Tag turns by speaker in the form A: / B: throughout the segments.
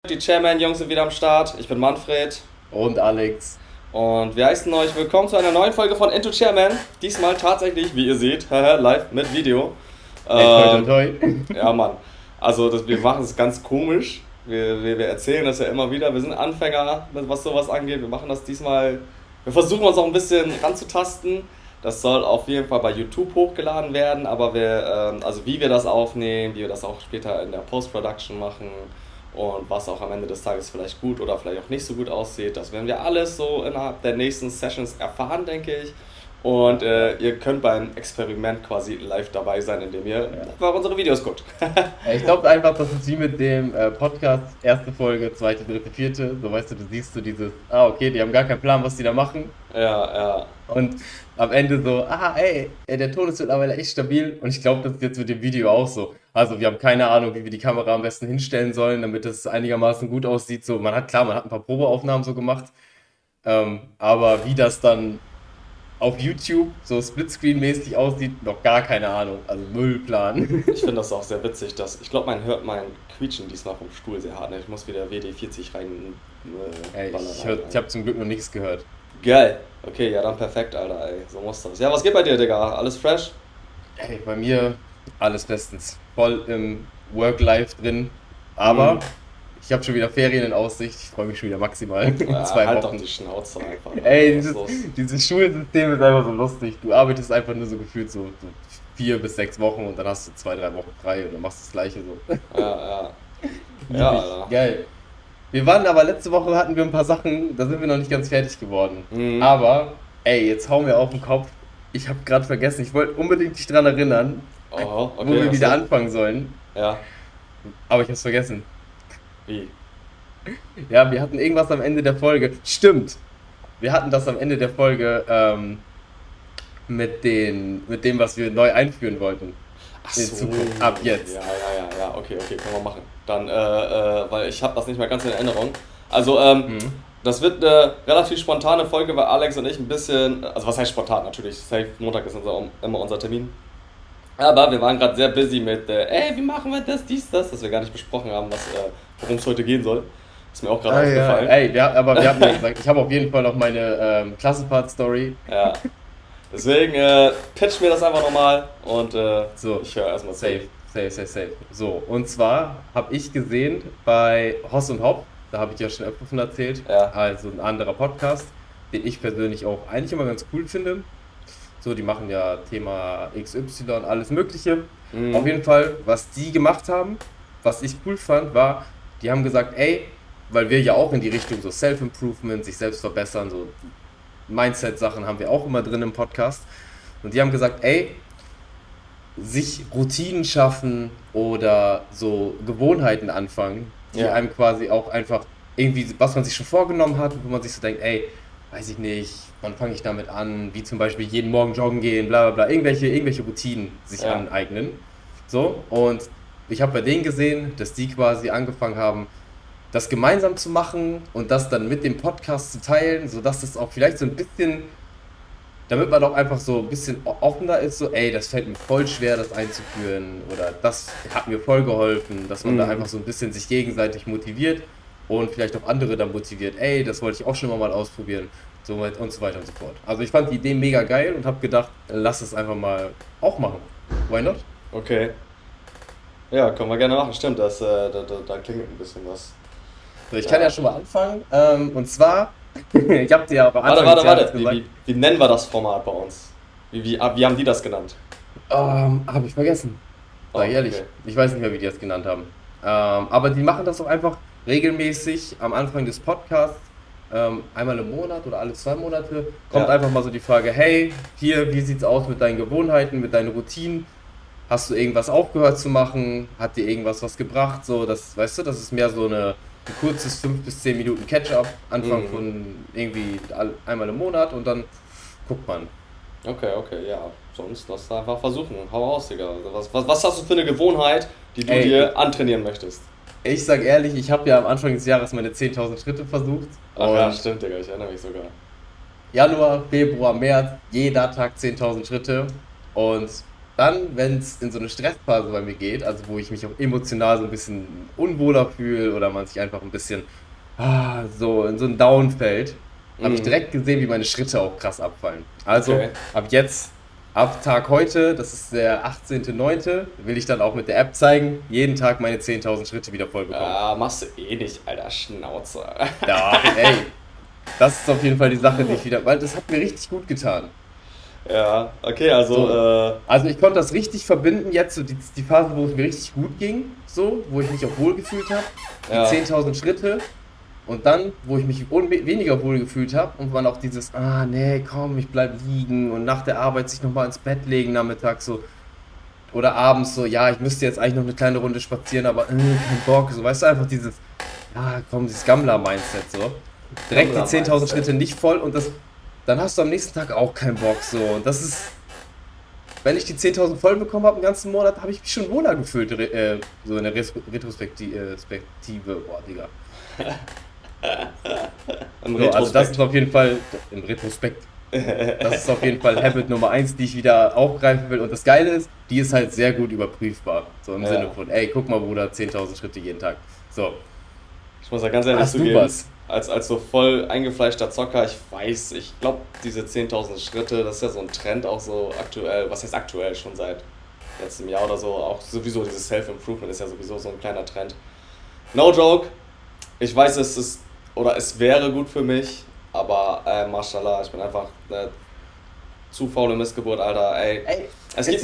A: Die Chairman-Jungs sind wieder am Start. Ich bin Manfred.
B: Und Alex.
A: Und wir heißen euch willkommen zu einer neuen Folge von Into Chairman. Diesmal tatsächlich, wie ihr seht, live mit Video.
B: Toi, toi, toi.
A: Ja, Mann. Also, wir machen es ganz komisch. Wir erzählen das ja immer wieder. Wir sind Anfänger, was sowas angeht. Wir machen das diesmal. Wir versuchen uns auch ein bisschen ranzutasten. Das soll auf jeden Fall bei YouTube hochgeladen werden. Aber also wie wir das aufnehmen, wie wir das auch später in der Post-Production machen. Und was auch am Ende des Tages vielleicht gut oder vielleicht auch nicht so gut aussieht, das werden wir alles so innerhalb der nächsten Sessions erfahren, denke ich. Und ihr könnt beim Experiment quasi live dabei sein, indem ihr einfach unsere Videos guckt.
B: Ich glaube einfach, das ist wie mit dem Podcast, erste Folge, zweite, dritte, vierte. So weißt du, du siehst so dieses, okay, die haben gar keinen Plan, was die da machen.
A: Ja.
B: Und am Ende so, der Ton ist mittlerweile echt stabil. Und ich glaube, das ist jetzt mit dem Video auch so. Also wir haben keine Ahnung, wie wir die Kamera am besten hinstellen sollen, damit es einigermaßen gut aussieht. So, man hat ein paar Probeaufnahmen so gemacht. Aber wie das dann auf YouTube so Splitscreen-mäßig aussieht, noch gar keine Ahnung. Also Müllplan.
A: Ich finde das auch sehr witzig, dass ich glaube, man hört mein Quietschen diesmal vom Stuhl sehr hart. Ne? Ich muss wieder WD-40 rein.
B: Ich habe zum Glück noch nichts gehört.
A: Geil. Okay, ja dann perfekt, Alter. Ey. So muss das. Ja, was geht bei dir, Digga? Alles fresh?
B: Ey, bei mir alles bestens. Voll im Work-Life drin. Aber ich habe schon wieder Ferien in Aussicht. Ich freue mich schon wieder maximal in 2
A: halt
B: Wochen.
A: Doch die Schnauze einfach.
B: Ey, dieses Schulsystem ist einfach so lustig. Du arbeitest einfach nur so gefühlt so 4 bis 6 Wochen und dann hast du 2, 3 Wochen frei und dann machst du das Gleiche so.
A: Ja.
B: Ja, geil. Wir waren aber letzte Woche, hatten wir ein paar Sachen, da sind wir noch nicht ganz fertig geworden. Aber, ey, jetzt hau mir auf den Kopf. Ich habe gerade vergessen, ich wollte unbedingt dich dran erinnern, wo wir wieder anfangen sollen.
A: Ja.
B: Aber ich hab's vergessen.
A: Wie?
B: Ja, wir hatten irgendwas am Ende der Folge. Stimmt. Wir hatten das am Ende der Folge mit dem, was wir neu einführen wollten.
A: Ach so.
B: Zukunft, ab jetzt.
A: Ja, okay, können wir machen. Dann, weil ich habe das nicht mehr ganz in Erinnerung. Also, das wird eine relativ spontane Folge, weil Alex und ich ein bisschen, also was heißt spontan natürlich, safe, Montag ist immer unser Termin. Aber wir waren gerade sehr busy mit, wie machen wir das, dies, das, dass wir gar nicht besprochen haben, worum es heute gehen soll. Ist mir auch gerade aufgefallen.
B: Ja. Ey, aber wir haben ja gesagt, ich habe auf jeden Fall noch meine Klassenfahrt-Story.
A: Ja. Deswegen pitch mir das einfach nochmal und
B: so,
A: ich höre erstmal zu.
B: Safe. So, und zwar habe ich gesehen bei Hoss und Hop, da habe ich ja schon öfter von erzählt, also ein anderer Podcast, den ich persönlich auch eigentlich immer ganz cool finde. So, die machen ja Thema XY, alles Mögliche. Auf jeden Fall, was die gemacht haben, was ich cool fand, war, die haben gesagt, weil wir ja auch in die Richtung so Self-Improvement, sich selbst verbessern, so Mindset-Sachen haben wir auch immer drin im Podcast. Und die haben gesagt, sich Routinen schaffen oder so Gewohnheiten anfangen, die einem quasi auch einfach irgendwie, was man sich schon vorgenommen hat, wo man sich so denkt, weiß ich nicht, wann fange ich damit an, wie zum Beispiel jeden Morgen joggen gehen, bla bla bla, irgendwelche Routinen sich aneignen. So, und ich habe bei denen gesehen, dass die quasi angefangen haben, das gemeinsam zu machen und das dann mit dem Podcast zu teilen, sodass das auch vielleicht so ein bisschen, damit man auch einfach so ein bisschen offener ist, so das fällt mir voll schwer, das einzuführen oder das hat mir voll geholfen, dass man da einfach so ein bisschen sich gegenseitig motiviert und vielleicht auch andere dann motiviert, das wollte ich auch schon mal ausprobieren, so und so weiter und so fort. Also ich fand die Idee mega geil und habe gedacht, lass es einfach mal auch machen. Why not?
A: Okay. Ja, können wir gerne machen, stimmt, da klingelt ein bisschen was.
B: So, ich kann ja schon mal anfangen, und zwar, ich habe dir ja am Anfang
A: Warte, wie nennen wir das Format bei uns? Wie haben die das genannt?
B: Habe ich vergessen. Sag ehrlich, okay. Ich weiß nicht mehr, wie die das genannt haben. Aber die machen das auch einfach regelmäßig am Anfang des Podcasts, einmal im Monat oder alle 2 Monate, kommt einfach mal so die Frage, hey, hier, wie sieht's aus mit deinen Gewohnheiten, mit deinen Routinen? Hast du irgendwas aufgehört zu machen? Hat dir irgendwas was gebracht? So, das, weißt du, das ist mehr so ein kurzes 5 bis 10 Minuten Catch-up, Anfang von irgendwie einmal im Monat und dann guckt man.
A: Okay, ja. Sonst lass einfach versuchen. Hau raus, Digga. Was hast du für eine Gewohnheit, die du dir antrainieren möchtest?
B: Ich sag ehrlich, ich habe ja am Anfang des Jahres meine 10.000 Schritte versucht.
A: Ach ja, stimmt, Digga. Ich erinnere mich sogar.
B: Januar, Februar, März, jeder Tag 10.000 Schritte und dann, wenn es in so eine Stressphase bei mir geht, also wo ich mich auch emotional so ein bisschen unwohler fühle oder man sich einfach ein bisschen so in so einen Down fällt, habe ich direkt gesehen, wie meine Schritte auch krass abfallen. Also ab jetzt, ab Tag heute, das ist der 18.09., will ich dann auch mit der App zeigen, jeden Tag meine 10.000 Schritte wieder voll bekommen.
A: Ah, machst du eh nicht, Alter, Schnauze.
B: Ja, ey, das ist auf jeden Fall die Sache, die ich wieder, weil das hat mir richtig gut getan.
A: Ja, okay, also.
B: So. Also ich konnte das richtig verbinden, jetzt so die Phase, wo es mir richtig gut ging, so, wo ich mich auch wohl gefühlt habe, die 10.000 Schritte und dann, wo ich mich weniger wohl gefühlt habe und man auch dieses, nee, komm, ich bleib liegen und nach der Arbeit sich nochmal ins Bett legen nachmittags so oder abends so, ja, ich müsste jetzt eigentlich noch eine kleine Runde spazieren, aber kein Bock, so, weißt du, einfach dieses, dieses Gammler-Mindset so, direkt die 10.000 Schritte nicht voll und dann hast du am nächsten Tag auch keinen Bock so. Und das ist, wenn ich die 10.000 voll bekommen habe, im ganzen Monat, habe ich mich schon wohler gefühlt, so in der Retrospektive. Boah, Digga. So, also das ist auf jeden Fall, im Retrospekt, das ist auf jeden Fall Habit Nummer 1, die ich wieder aufgreifen will. Und das Geile ist, die ist halt sehr gut überprüfbar. So im Sinne von, ey, guck mal, Bruder, 10.000 Schritte jeden Tag. So.
A: Ich muss ja ganz ehrlich zugeben, als so voll eingefleischter Zocker, ich glaube, diese 10.000 Schritte, das ist ja so ein Trend auch so aktuell, was heißt aktuell, schon seit letztem Jahr oder so, auch sowieso dieses Self-Improvement ist ja sowieso so ein kleiner Trend. No joke, ich weiß, es wäre gut für mich, aber Mashallah, ich bin einfach eine zu faule Missgeburt, Alter, ey. Es gibt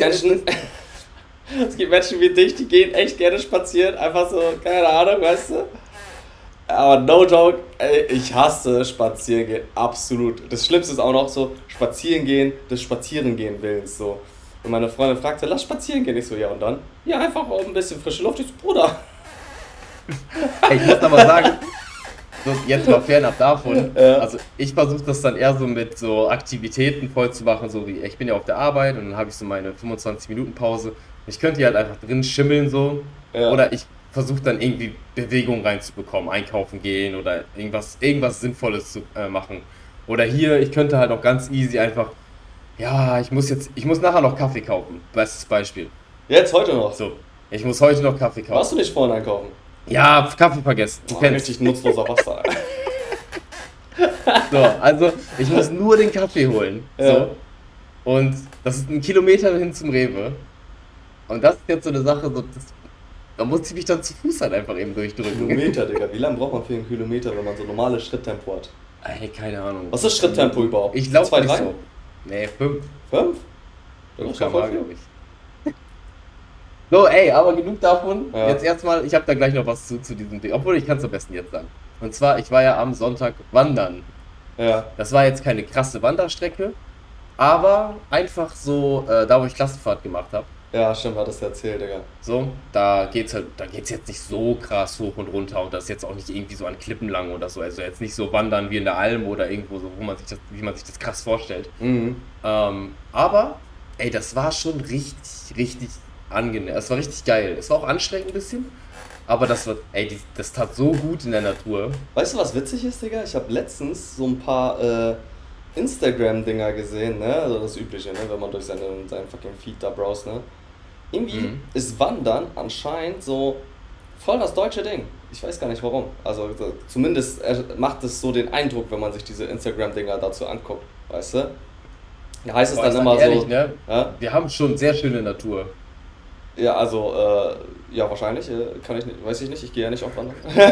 A: Menschen wie dich, die gehen echt gerne spazieren, einfach so, keine Ahnung, weißt du? Aber no joke, ey, ich hasse spazieren gehen, absolut. Das Schlimmste ist auch noch so, spazieren gehen, des Spazierengehen willens, so. Und meine Freundin fragte, lass spazieren gehen. Ich so, ja und dann? Ja, einfach auch ein bisschen frische Luft. Ich so, Bruder.
B: Ich muss aber sagen, so jetzt mal fernab davon, also ich versuche das dann eher so mit so Aktivitäten voll zu machen, so wie, ich bin ja auf der Arbeit und dann habe ich so meine 25-Minuten-Pause. Ich könnte hier halt einfach drin schimmeln so, oder ich versuche dann irgendwie Bewegung reinzubekommen, einkaufen gehen oder irgendwas Sinnvolles zu machen. Oder hier, ich könnte halt auch ganz easy einfach, ich muss nachher noch Kaffee kaufen, bestes Beispiel.
A: Jetzt, heute noch?
B: So, ich muss heute noch Kaffee kaufen.
A: Warst du nicht vorhin einkaufen?
B: Ja, Kaffee vergessen.
A: Du kennst richtig nutzloser Wasser.
B: So, also ich muss nur den Kaffee holen. Ja. So. Und das ist 1 Kilometer hin zum Rewe. Und das ist jetzt so eine Sache, da muss ich mich dann zu Fuß halt einfach eben durchdrücken.
A: Kilometer, Digga. Wie lange braucht man für einen Kilometer, wenn man so normales Schritttempo hat?
B: Ey, keine Ahnung.
A: Was ist Schritttempo überhaupt?
B: Ich glaube
A: 2, 3?
B: So. Nee, 5.
A: 5?
B: 5 km/h, glaube ich. So, ey, aber genug davon. Ja. Jetzt erstmal, ich habe da gleich noch was zu diesem Ding. Obwohl, ich kann es am besten jetzt sagen. Und zwar, ich war ja am Sonntag wandern.
A: Ja.
B: Das war jetzt keine krasse Wanderstrecke, aber einfach so, da wo ich Klassenfahrt gemacht habe.
A: Ja, stimmt, hat das erzählt, Digga.
B: So, da geht's jetzt nicht so krass hoch und runter und das ist jetzt auch nicht irgendwie so an Klippen lang oder so. Also jetzt nicht so wandern wie in der Alm oder irgendwo so, wie man sich das krass vorstellt.
A: Mhm.
B: Aber, ey, das war schon richtig, richtig angenehm. Es war richtig geil. Es war auch anstrengend ein bisschen, aber das tat so gut in der Natur.
A: Weißt du, was witzig ist, Digga? Ich habe letztens so ein paar Instagram-Dinger gesehen, ne? Also das Übliche, ne? Wenn man durch seinen fucking Feed da browst, ne? Irgendwie ist Wandern anscheinend so voll das deutsche Ding. Ich weiß gar nicht warum. Also zumindest macht es so den Eindruck, wenn man sich diese Instagram-Dinger dazu anguckt, weißt du? Da heißt es dann immer
B: ehrlich,
A: so...
B: Ne? Ja? Wir haben schon sehr schöne Natur.
A: Ja, also, ja, wahrscheinlich, kann ich nicht, weiß ich nicht, ich gehe ja nicht auf Wandern. Ja.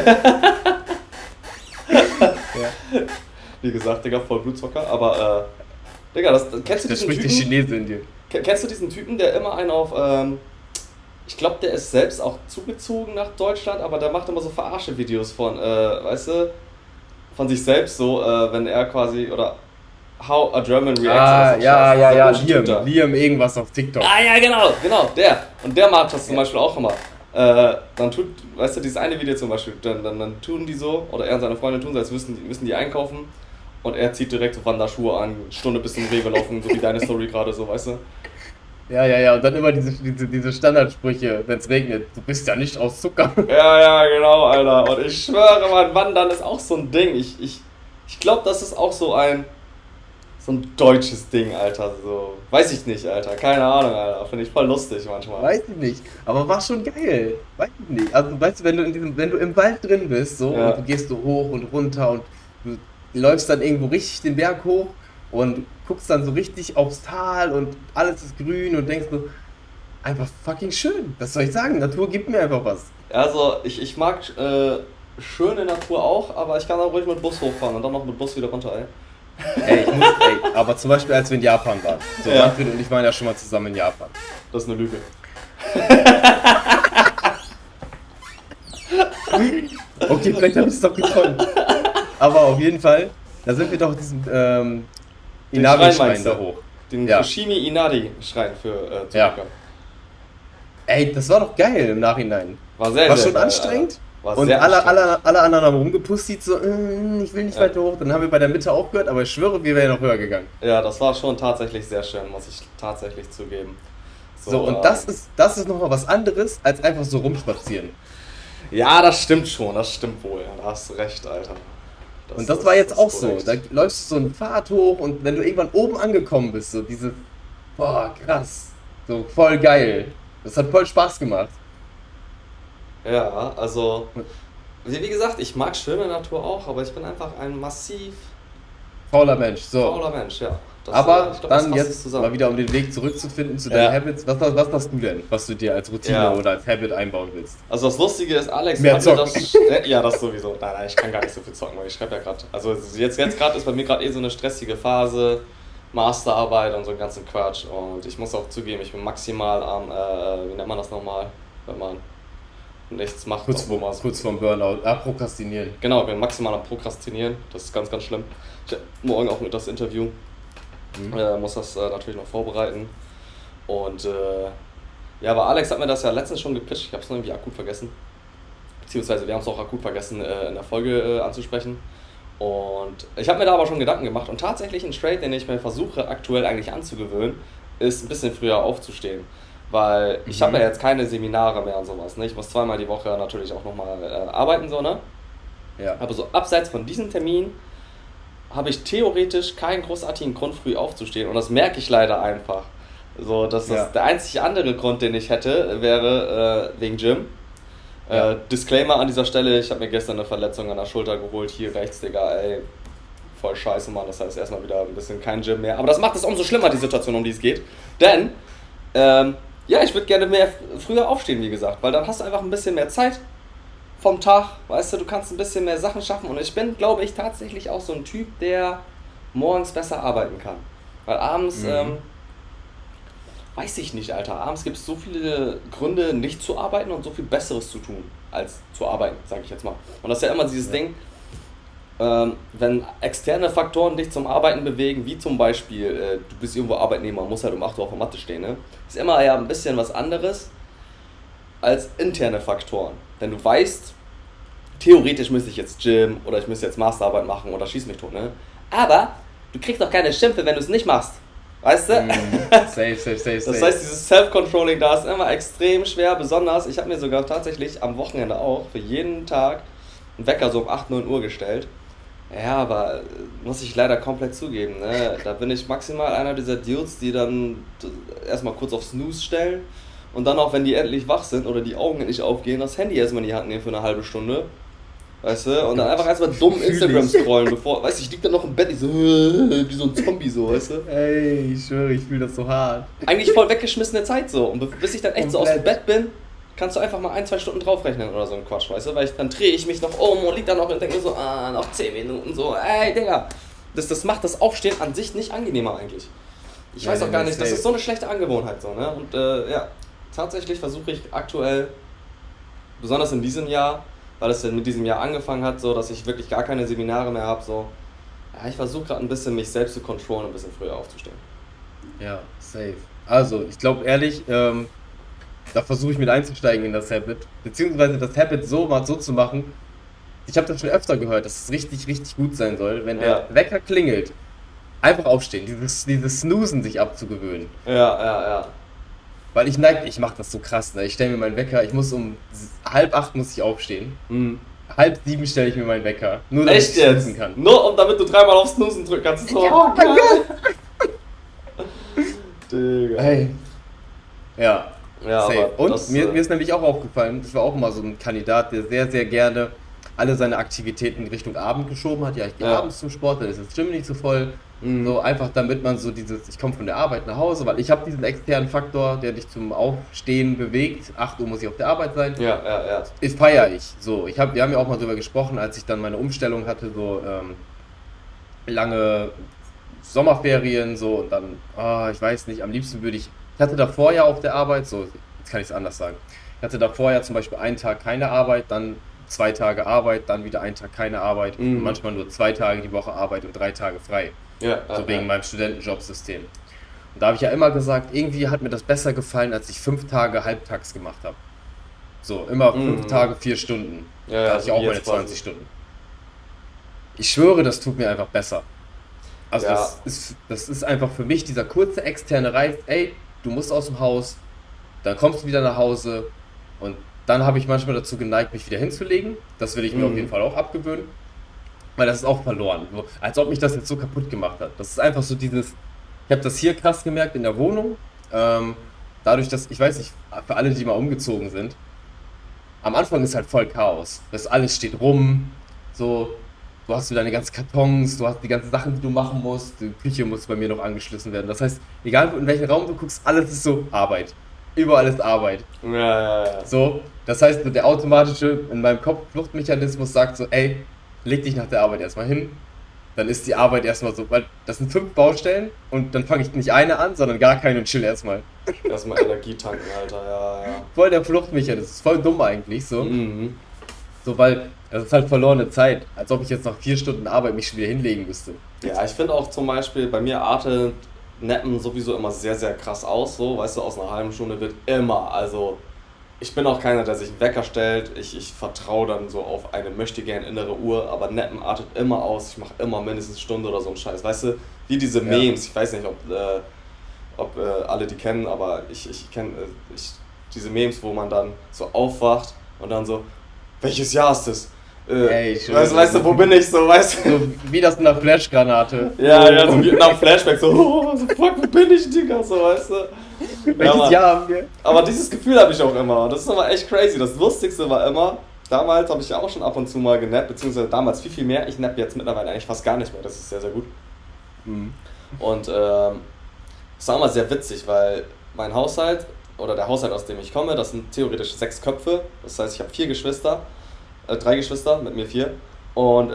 A: Wie gesagt, Digga, voll Blutzocker, aber, Digga, kennst du diesen Typen?
B: Die Chinese in dir.
A: Kennst du diesen Typen, der immer einen auf, ich glaube, der ist selbst auch zugezogen nach Deutschland, aber der macht immer so Verarsche-Videos von, weißt du, von sich selbst so, wenn er quasi, oder How a German Reacts.
B: Ja, Liam irgendwas auf TikTok.
A: Ja, genau, der. Und der macht das zum Beispiel auch immer. Dann weißt du, dieses eine Video zum Beispiel, dann tun die so, oder er und seine Freundin tun so, als müssen die einkaufen und er zieht direkt so Wanderschuhe an, Stunde bis zum Rewe laufen, so wie deine Story gerade so, weißt du?
B: Ja, und dann immer diese Standardsprüche, wenn es regnet, du bist ja nicht aus Zucker.
A: Ja, genau, Alter. Und ich schwöre, man, Wandern ist auch so ein Ding. Ich glaube, das ist auch so so ein deutsches Ding, Alter. So, weiß ich nicht, Alter. Keine Ahnung, Alter. Finde ich voll lustig manchmal.
B: Weiß ich nicht. Aber war schon geil. Weiß ich nicht. Also, weißt du, wenn du im Wald drin bist, so, und du gehst so hoch und runter und du läufst dann irgendwo richtig den Berg hoch und guckst dann so richtig aufs Tal und alles ist grün und denkst so, einfach fucking schön. Was soll ich sagen? Natur gibt mir einfach was.
A: Also, ich mag schöne Natur auch, aber ich kann auch ruhig mit Bus hochfahren und dann noch mit Bus wieder runter, ey.
B: Aber zum Beispiel, als wir in Japan waren. So, Manfred und ich waren ja schon mal zusammen in Japan.
A: Das ist eine Lüge.
B: Okay, vielleicht habe ich es doch geträumt. Aber auf jeden Fall, da sind wir doch diesen Inari-Schrein da hoch.
A: Den Fushimi Inari-Schrein für Tsukuba.
B: Ey, das war doch geil im Nachhinein.
A: War sehr
B: schon geil, anstrengend. Und alle anderen haben rumgepustet, so, ich will nicht weiter hoch. Dann haben wir bei der Mitte aufgehört, aber ich schwöre, wir wären noch höher gegangen.
A: Ja, das war schon tatsächlich sehr schön, muss ich tatsächlich zugeben.
B: So, und das ist nochmal was anderes, als einfach so rumspazieren.
A: Ja, das stimmt schon, das stimmt wohl. Ja, da hast du recht, Alter.
B: Und das war jetzt auch so. Da läufst du so einen Pfad hoch und wenn du irgendwann oben angekommen bist, so diese, boah, krass, so voll geil. Das hat voll Spaß gemacht.
A: Ja, also, wie gesagt, ich mag schöne Natur auch, aber ich bin einfach ein massiv
B: fauler Mensch, so.
A: Fauler Mensch, ja.
B: Aber dann jetzt mal wieder, um den Weg zurückzufinden zu deinen Habits, was hast du denn, was du dir als Routine oder als Habit einbauen willst?
A: Also das Lustige ist, Alex
B: mehr zocken.
A: Ja, das sowieso. Nein, ich kann gar nicht so viel zocken, weil ich schreibe ja gerade. Also jetzt gerade ist bei mir gerade so eine stressige Phase, Masterarbeit und so einen ganzen Quatsch. Und ich muss auch zugeben, ich bin maximal am, wie nennt man das nochmal, wenn man nichts macht.
B: Kurz vorm Burnout, prokrastinieren.
A: Genau, ich bin maximal am Prokrastinieren, das ist ganz, ganz schlimm. Ich habe morgen auch das Interview. Muss das natürlich noch vorbereiten. Und aber Alex hat mir das ja letztens schon gepitcht, ich habe es irgendwie akut vergessen. Beziehungsweise wir haben es auch akut vergessen in der Folge anzusprechen. Und ich habe mir da aber schon Gedanken gemacht. Und tatsächlich ein Trade, den ich mir versuche aktuell eigentlich anzugewöhnen, ist ein bisschen früher aufzustehen. Weil ich habe ja jetzt keine Seminare mehr und sowas. Ne? Ich muss 2-mal die Woche natürlich auch nochmal arbeiten, so, ne?
B: Ja.
A: Aber so abseits von diesem Termin habe ich theoretisch keinen großartigen Grund, früh aufzustehen. Und das merke ich leider einfach. So, dass das der einzige andere Grund, den ich hätte, wäre wegen Gym. Disclaimer an dieser Stelle, ich habe mir gestern eine Verletzung an der Schulter geholt, hier rechts, Digga, ey. Voll scheiße, Mann. Das heißt erstmal wieder ein bisschen kein Gym mehr. Aber das macht es umso schlimmer, die Situation, um die es geht. Denn, ich würde gerne mehr früher aufstehen, wie gesagt. Weil dann hast du einfach ein bisschen mehr Zeit vom Tag, weißt du, kannst ein bisschen mehr Sachen schaffen und ich bin, glaube ich, tatsächlich auch so ein Typ, der morgens besser arbeiten kann. Weil abends, weiß ich nicht, Alter, abends gibt es so viele Gründe, nicht zu arbeiten und so viel Besseres zu tun, als zu arbeiten, sage ich jetzt mal. Und das ist ja immer dieses Ding, wenn externe Faktoren dich zum Arbeiten bewegen, wie zum Beispiel, du bist irgendwo Arbeitnehmer, musst halt um 8 Uhr auf der Matte stehen, ne? Ist immer ja ein bisschen was anderes als interne Faktoren. Denn du weißt, theoretisch müsste ich jetzt Gym oder ich müsste jetzt Masterarbeit machen oder schieß mich tot, ne? Aber du kriegst doch keine Schimpfe, wenn du es nicht machst. Weißt du?
B: Safe.
A: Das heißt, dieses Self-Controlling da ist immer extrem schwer. Besonders, ich habe mir sogar tatsächlich am Wochenende auch für jeden Tag einen Wecker so um 8, 9 Uhr gestellt. Ja, aber muss ich leider komplett zugeben, ne? Da bin ich maximal einer dieser Dudes, die dann erstmal kurz auf Snooze stellen. Und dann auch, wenn die endlich wach sind oder die Augen endlich aufgehen, das Handy erstmal in die Hand nehmen für eine halbe Stunde. Weißt du? Und dann einfach erstmal dumm Instagram scrollen, bevor, weißt du, ich lieg dann noch im Bett, ich so, wie so ein Zombie so, weißt du?
B: Ey, ich schwöre, ich fühle das so hart.
A: Eigentlich voll weggeschmissene Zeit so. Und bis ich dann echt so aus dem Bett bin, kannst du einfach mal 1-2 Stunden draufrechnen oder so ein Quatsch, weißt du? Weil dann drehe ich mich noch um und lieg dann noch und denke mir so, noch 10 Minuten so, ey, Digga. Das macht das Aufstehen an sich nicht angenehmer eigentlich. Ich weiß auch gar nicht, das ist so eine schlechte Angewohnheit so, ne? Und tatsächlich versuche ich aktuell, besonders in diesem Jahr, weil es mit diesem Jahr angefangen hat, so, dass ich wirklich gar keine Seminare mehr habe, so, ich versuche gerade ein bisschen mich selbst zu kontrollieren und ein bisschen früher aufzustehen.
B: Ja, safe. Also, ich glaube ehrlich, da versuche ich mit einzusteigen in das Habit, beziehungsweise das Habit so zu machen. Ich habe das schon öfter gehört, dass es richtig, richtig gut sein soll, wenn der Wecker klingelt, einfach aufstehen, dieses Snoozen sich abzugewöhnen.
A: Ja.
B: Weil ich mache das so krass, ne? Ich stelle mir meinen Wecker, ich muss um 7:30 muss ich aufstehen. 6:30 stelle ich mir meinen Wecker. Nur
A: damit ich snoozen kann. Nur damit du 3-mal auf Snoozen drücken kannst. So, oh,
B: Digga. Hey. Ja.
A: Safe.
B: Und das, mir ist nämlich auch aufgefallen, das war auch mal so ein Kandidat, der sehr, sehr gerne alle seine Aktivitäten in Richtung Abend geschoben hat. Ja, ich gehe abends zum Sport, dann ist das Gym nicht so voll. So einfach damit man so dieses, ich komme von der Arbeit nach Hause, weil ich habe diesen externen Faktor, der dich zum Aufstehen bewegt. 8 Uhr muss ich auf der Arbeit sein.
A: Ja.
B: Ist feiere ich. So, wir haben ja auch mal drüber gesprochen, als ich dann meine Umstellung hatte, so lange Sommerferien, so und dann, ich weiß nicht, am liebsten ich hatte davor ja auf der Arbeit, so, jetzt kann ich es anders sagen, ich hatte davor ja zum Beispiel einen Tag keine Arbeit, dann 2 Tage Arbeit, dann wieder einen Tag keine Arbeit und manchmal nur 2 Tage die Woche Arbeit und 3 Tage frei. So wegen meinem Studentenjobsystem. Und da habe ich ja immer gesagt, irgendwie hat mir das besser gefallen, als ich 5 Tage halbtags gemacht habe. So, immer 5 Tage, 4 Stunden. Da hatte ich auch meine 20 Stunden. Ich schwöre, das tut mir einfach besser. Also das ist einfach für mich dieser kurze externe Reiz, ey, du musst aus dem Haus, dann kommst du wieder nach Hause und dann habe ich manchmal dazu geneigt, mich wieder hinzulegen. Das will ich mir auf jeden Fall auch abgewöhnen. Weil das ist auch verloren. Als ob mich das jetzt so kaputt gemacht hat. Das ist einfach so dieses, ich habe das hier krass gemerkt in der Wohnung. Dadurch, dass, ich weiß nicht, für alle, die mal umgezogen sind, am Anfang ist halt voll Chaos. Das alles steht rum, so, du hast wieder deine ganzen Kartons, du hast die ganzen Sachen, die du machen musst, die Küche muss bei mir noch angeschlossen werden. Das heißt, egal in welchen Raum du guckst, alles ist so Arbeit. Überall ist Arbeit.
A: Ja.
B: So, das heißt, der automatische, in meinem Kopf Fluchtmechanismus sagt so, ey, leg dich nach der Arbeit erstmal hin, dann ist die Arbeit erstmal so, weil das sind 5 Baustellen und dann fange ich nicht eine an, sondern gar keine und chill erstmal.
A: Erstmal Energie tanken, Alter, ja.
B: Voll der Fluchtmechanismus, das ist voll dumm eigentlich, so. So, weil das ist halt verlorene Zeit, als ob ich jetzt nach 4 Stunden Arbeit mich schon wieder hinlegen müsste.
A: Ja, ich finde auch zum Beispiel, bei mir artet Nappen sowieso immer sehr, sehr krass aus, so, weißt du, aus einer halben Stunde wird immer, also ich bin auch keiner, der sich einen Wecker stellt, ich vertraue dann so auf eine möchtegern innere Uhr, aber Nappen artet immer aus, ich mache immer mindestens eine Stunde oder so einen Scheiß, weißt du, wie diese Memes, ich weiß nicht, ob alle die kennen, aber ich kenne diese Memes, wo man dann so aufwacht und dann so, welches Jahr ist das? Weißt du, wo bin ich so, weißt du?
B: So wie das in einer Flashgranate.
A: Ja, so wie in einem Flashback, so, fuck, wo bin ich, Digga, so, weißt du?
B: Welches Jahr haben wir?
A: Aber dieses Gefühl habe ich auch immer, das ist aber echt crazy. Das Lustigste war immer, damals habe ich ja auch schon ab und zu mal genappt, beziehungsweise damals viel mehr. Ich nappe jetzt mittlerweile eigentlich fast gar nicht mehr, das ist sehr, sehr gut. Und das war immer sehr witzig, weil mein Haushalt, oder der Haushalt, aus dem ich komme, das sind theoretisch 6 Köpfe. Das heißt, ich habe 4 Geschwister. 3 Geschwister, mit mir 4. Und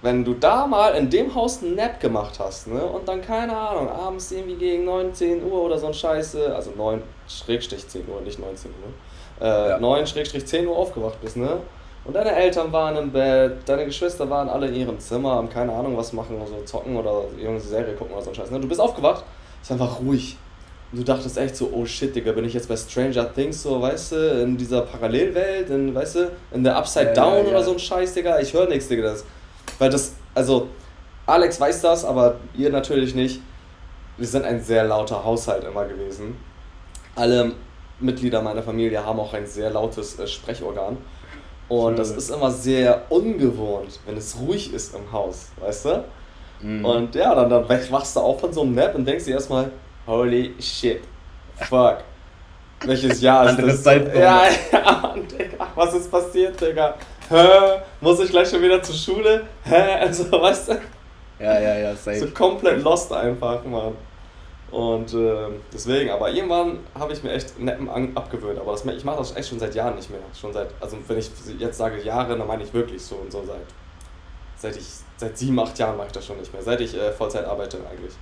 A: wenn du da mal in dem Haus einen Nap gemacht hast, ne, und dann, keine Ahnung, abends irgendwie gegen 9, 10 Uhr oder so ein Scheiße, also 9/10 Uhr, nicht 19 Uhr, 9/10 Uhr aufgewacht bist, ne, und deine Eltern waren im Bett, deine Geschwister waren alle in ihrem Zimmer, haben keine Ahnung was machen, oder so zocken oder irgendeine Serie gucken oder so ein Scheiß, ne, du bist aufgewacht, ist einfach ruhig. Und du dachtest echt so, oh shit, Digga, bin ich jetzt bei Stranger Things so, weißt du, in dieser Parallelwelt, weißt du, in der Upside Down oder so ein Scheiß, Digga, ich höre nichts, Digga, weil das, also, Alex weiß das, aber ihr natürlich nicht, wir sind ein sehr lauter Haushalt immer gewesen. Alle Mitglieder meiner Familie haben auch ein sehr lautes Sprechorgan und das ist immer sehr ungewohnt, wenn es ruhig ist im Haus, weißt du? Und ja, dann wachst du auf von so einem Nap und denkst dir erstmal, holy shit, fuck, welches Jahr ist das? Ja, Digga, was ist passiert, Digga? Muss ich gleich schon wieder zur Schule? Also, weißt du?
B: Ja, safe.
A: So komplett lost einfach, Mann. Und deswegen, aber irgendwann habe ich mir echt Nappen abgewöhnt, aber ich mache das echt schon seit Jahren nicht mehr. Also wenn ich jetzt sage Jahre, dann meine ich wirklich so und so seit 7, 8 Jahren mache ich das schon nicht mehr, seit ich Vollzeit arbeite eigentlich.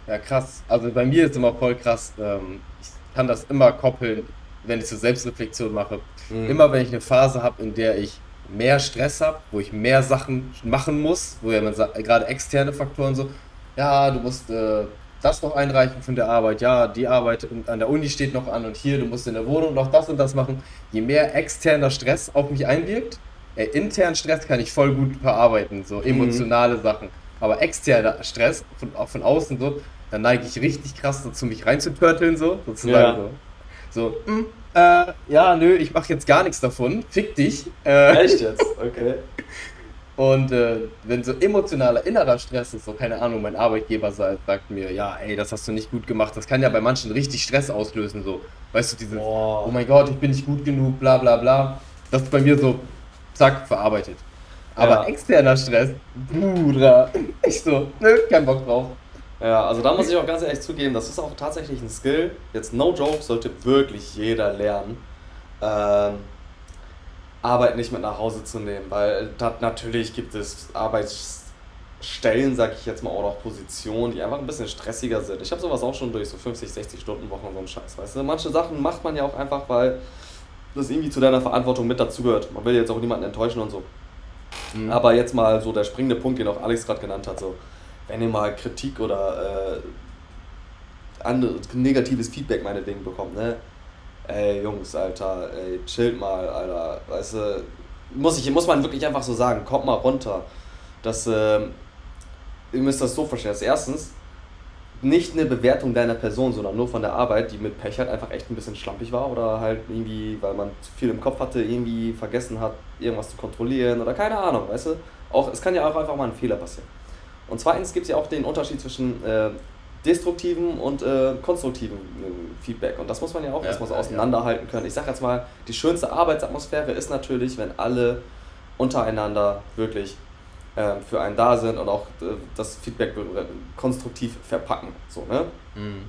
B: Ja, krass. Also bei mir ist immer voll krass, ich kann das immer koppeln, wenn ich so Selbstreflexion mache. Immer wenn ich eine Phase habe, in der ich mehr Stress habe, wo ich mehr Sachen machen muss, wo ja man sagt, gerade externe Faktoren so, ja, du musst das noch einreichen von der Arbeit, ja, die Arbeit an der Uni steht noch an und hier, du musst in der Wohnung noch das und das machen. Je mehr externer Stress auf mich einwirkt, internen Stress kann ich voll gut verarbeiten, so emotionale Sachen. Aber externer Stress, von außen so, dann neige ich richtig krass dazu, mich reinzutörteln, so, sozusagen. Ja. So, ja, nö, ich mache jetzt gar nichts davon, fick dich.
A: Echt jetzt? Okay.
B: Und wenn so emotionaler, innerer Stress ist, so keine Ahnung, mein Arbeitgeber sagt mir, ja, ey, das hast du nicht gut gemacht, das kann ja bei manchen richtig Stress auslösen, so, weißt du, dieses, oh mein Gott, ich bin nicht gut genug, bla bla bla, das ist bei mir so, zack, verarbeitet. Aber externer Stress, Bruder, ich so, nö, kein Bock drauf.
A: Ja, also da muss ich auch ganz ehrlich zugeben, das ist auch tatsächlich ein Skill, jetzt no joke, sollte wirklich jeder lernen, Arbeit nicht mit nach Hause zu nehmen, weil natürlich gibt es Arbeitsstellen, sag ich jetzt mal, auch noch Positionen, die einfach ein bisschen stressiger sind. Ich habe sowas auch schon durch, so 50, 60 Stunden Wochen und so einen Scheiß, weißt du. Manche Sachen macht man ja auch einfach, weil das irgendwie zu deiner Verantwortung mit dazugehört. Man will jetzt auch niemanden enttäuschen und so. Mhm. Aber jetzt mal so der springende Punkt, den auch Alex gerade genannt hat, so, wenn ihr mal Kritik oder negatives Feedback meinetwegen bekommt, ne? Ey, Jungs, Alter, ey, chillt mal, Alter, weißt du, muss man wirklich einfach so sagen, kommt mal runter. Ihr müsst das so verstehen, dass erstens nicht eine Bewertung deiner Person, sondern nur von der Arbeit, die mit Pech halt einfach echt ein bisschen schlampig war oder halt irgendwie, weil man zu viel im Kopf hatte, irgendwie vergessen hat, irgendwas zu kontrollieren oder keine Ahnung, weißt du. Auch, es kann ja auch einfach mal ein Fehler passieren. Und zweitens gibt es ja auch den Unterschied zwischen destruktiven und konstruktiven Feedback. Und das muss man ja auch erstmal so auseinanderhalten können. Ich sag jetzt mal, die schönste Arbeitsatmosphäre ist natürlich, wenn alle untereinander wirklich für einen da sind und auch das Feedback konstruktiv verpacken. So, ne? Mhm.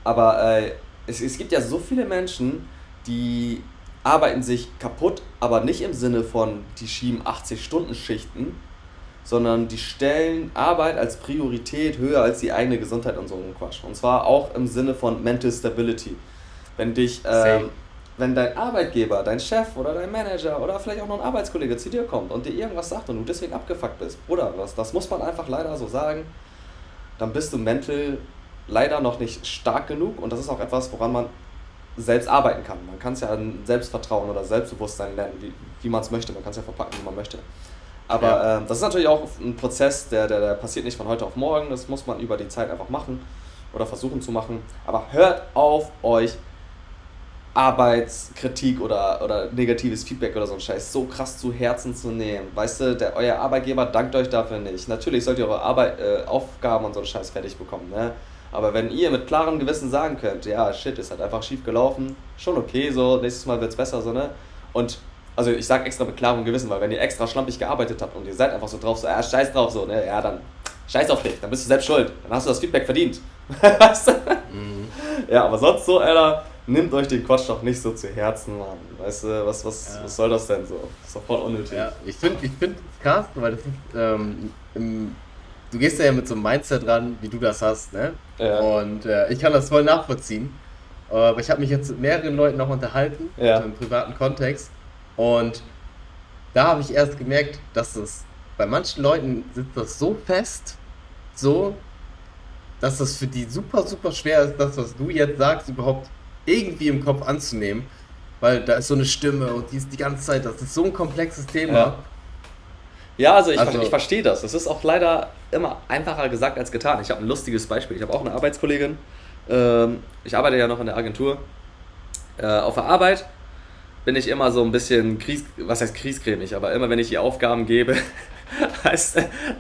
A: Aber es gibt ja so viele Menschen, die arbeiten sich kaputt, aber nicht im Sinne von, die schieben 80-Stunden-Schichten, sondern die stellen Arbeit als Priorität höher als die eigene Gesundheit und so einen Quatsch. Und zwar auch im Sinne von Mental Stability. Wenn dein Arbeitgeber, dein Chef oder dein Manager oder vielleicht auch noch ein Arbeitskollege zu dir kommt und dir irgendwas sagt und du deswegen abgefuckt bist, Bruder, das muss man einfach leider so sagen, dann bist du mental leider noch nicht stark genug und das ist auch etwas, woran man selbst arbeiten kann. Man kann es ja an Selbstvertrauen oder Selbstbewusstsein lernen, wie man es möchte. Man kann es ja verpacken, wie man möchte. Aber das ist natürlich auch ein Prozess, der passiert nicht von heute auf morgen. Das muss man über die Zeit einfach machen oder versuchen zu machen. Aber hört auf, euch Arbeitskritik oder negatives Feedback oder so ein Scheiß so krass zu Herzen zu nehmen. Weißt du, euer Arbeitgeber dankt euch dafür nicht. Natürlich sollt ihr eure Aufgaben und so einen Scheiß fertig bekommen, ne? Aber wenn ihr mit klarem Gewissen sagen könnt, ja, shit, ist halt einfach schief gelaufen, schon okay, so, nächstes Mal wird's besser, so, ne? Und also ich sag extra mit klarem Gewissen, weil wenn ihr extra schlampig gearbeitet habt und ihr seid einfach so drauf, so, ja, scheiß drauf, so, ne, ja, dann scheiß auf dich, dann bist du selbst schuld, dann hast du das Feedback verdient. Weißt du? Mhm. Ja, aber sonst so, Alter, nehmt euch den Quatsch doch nicht so zu Herzen, Mann. Weißt du, was soll das denn so? Das ist doch voll unnötig.
B: Ja, ich find es krass, weil das ist, du gehst ja mit so einem Mindset ran, wie du das hast, ne? Ja. Und ich kann das voll nachvollziehen. Aber ich habe mich jetzt mit mehreren Leuten noch unterhalten, also im privaten Kontext. Und da habe ich erst gemerkt, dass es bei manchen Leuten sitzt das so fest, so, dass das für die super, super schwer ist, das, was du jetzt sagst, überhaupt irgendwie im Kopf anzunehmen. Weil da ist so eine Stimme und die ist die ganze Zeit, das ist so ein komplexes Thema.
A: Ja, also ich verstehe das. Es ist auch leider immer einfacher gesagt als getan. Ich habe ein lustiges Beispiel. Ich habe auch eine Arbeitskollegin. Ich arbeite ja noch in der Agentur. Auf der Arbeit bin ich immer so ein bisschen kriescremig, aber immer wenn ich ihr Aufgaben gebe,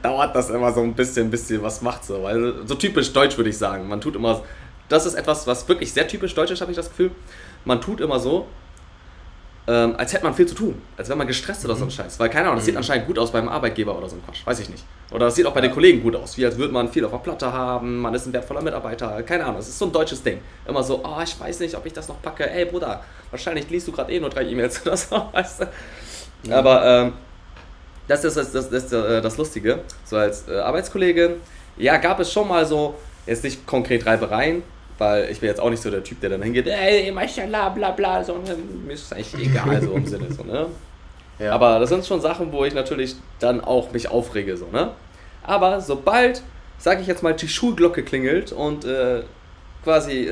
A: dauert das immer so ein bisschen, bis sie was macht. So typisch deutsch würde ich sagen. Man tut immer, das ist etwas, was wirklich sehr typisch deutsch ist, habe ich das Gefühl. Man tut immer so, als hätte man viel zu tun, als wäre man gestresst oder so ein Scheiß. Weil, keine Ahnung, das sieht anscheinend gut aus beim Arbeitgeber oder so ein Quatsch, weiß ich nicht. Oder das sieht auch bei den Kollegen gut aus, wie als würde man viel auf der Platte haben, man ist ein wertvoller Mitarbeiter, keine Ahnung, das ist so ein deutsches Ding. Immer so, oh, ich weiß nicht, ob ich das noch packe, ey Bruder, wahrscheinlich liest du gerade nur 3 E-Mails oder so, weißt du. Ja. Aber das ist das Lustige, so als Arbeitskollege, ja, gab es schon mal so, jetzt nicht konkret Reibereien, weil ich bin jetzt auch nicht so der Typ, der dann hingeht, ey, Maschallah, bla bla, so, mir ist eigentlich egal, so im Sinne, so, ne? Ja. Aber das sind schon Sachen, wo ich natürlich dann auch mich aufrege, so, ne? Aber sobald, sag ich jetzt mal, die Schulglocke klingelt und quasi,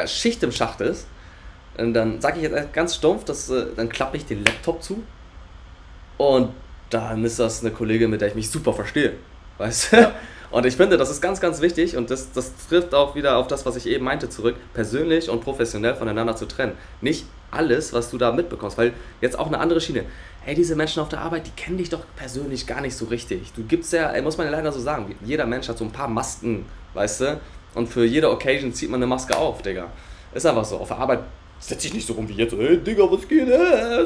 A: Schicht im Schacht ist, dann sage ich jetzt ganz stumpf, dann klappe ich den Laptop zu und dann ist das eine Kollegin, mit der ich mich super verstehe, weißt du? Ja. Und ich finde, das ist ganz, ganz wichtig und das trifft auch wieder auf das, was ich eben meinte, zurück, persönlich und professionell voneinander zu trennen. Nicht alles, was du da mitbekommst, weil jetzt auch eine andere Schiene. Hey, diese Menschen auf der Arbeit, die kennen dich doch persönlich gar nicht so richtig. Du gibst ja, muss man ja leider so sagen, jeder Mensch hat so ein paar Masken, weißt du? Und für jede Occasion zieht man eine Maske auf, Digga. Ist einfach so. Auf der Arbeit setze ich nicht so rum wie jetzt, so, hey, Digga, was geht?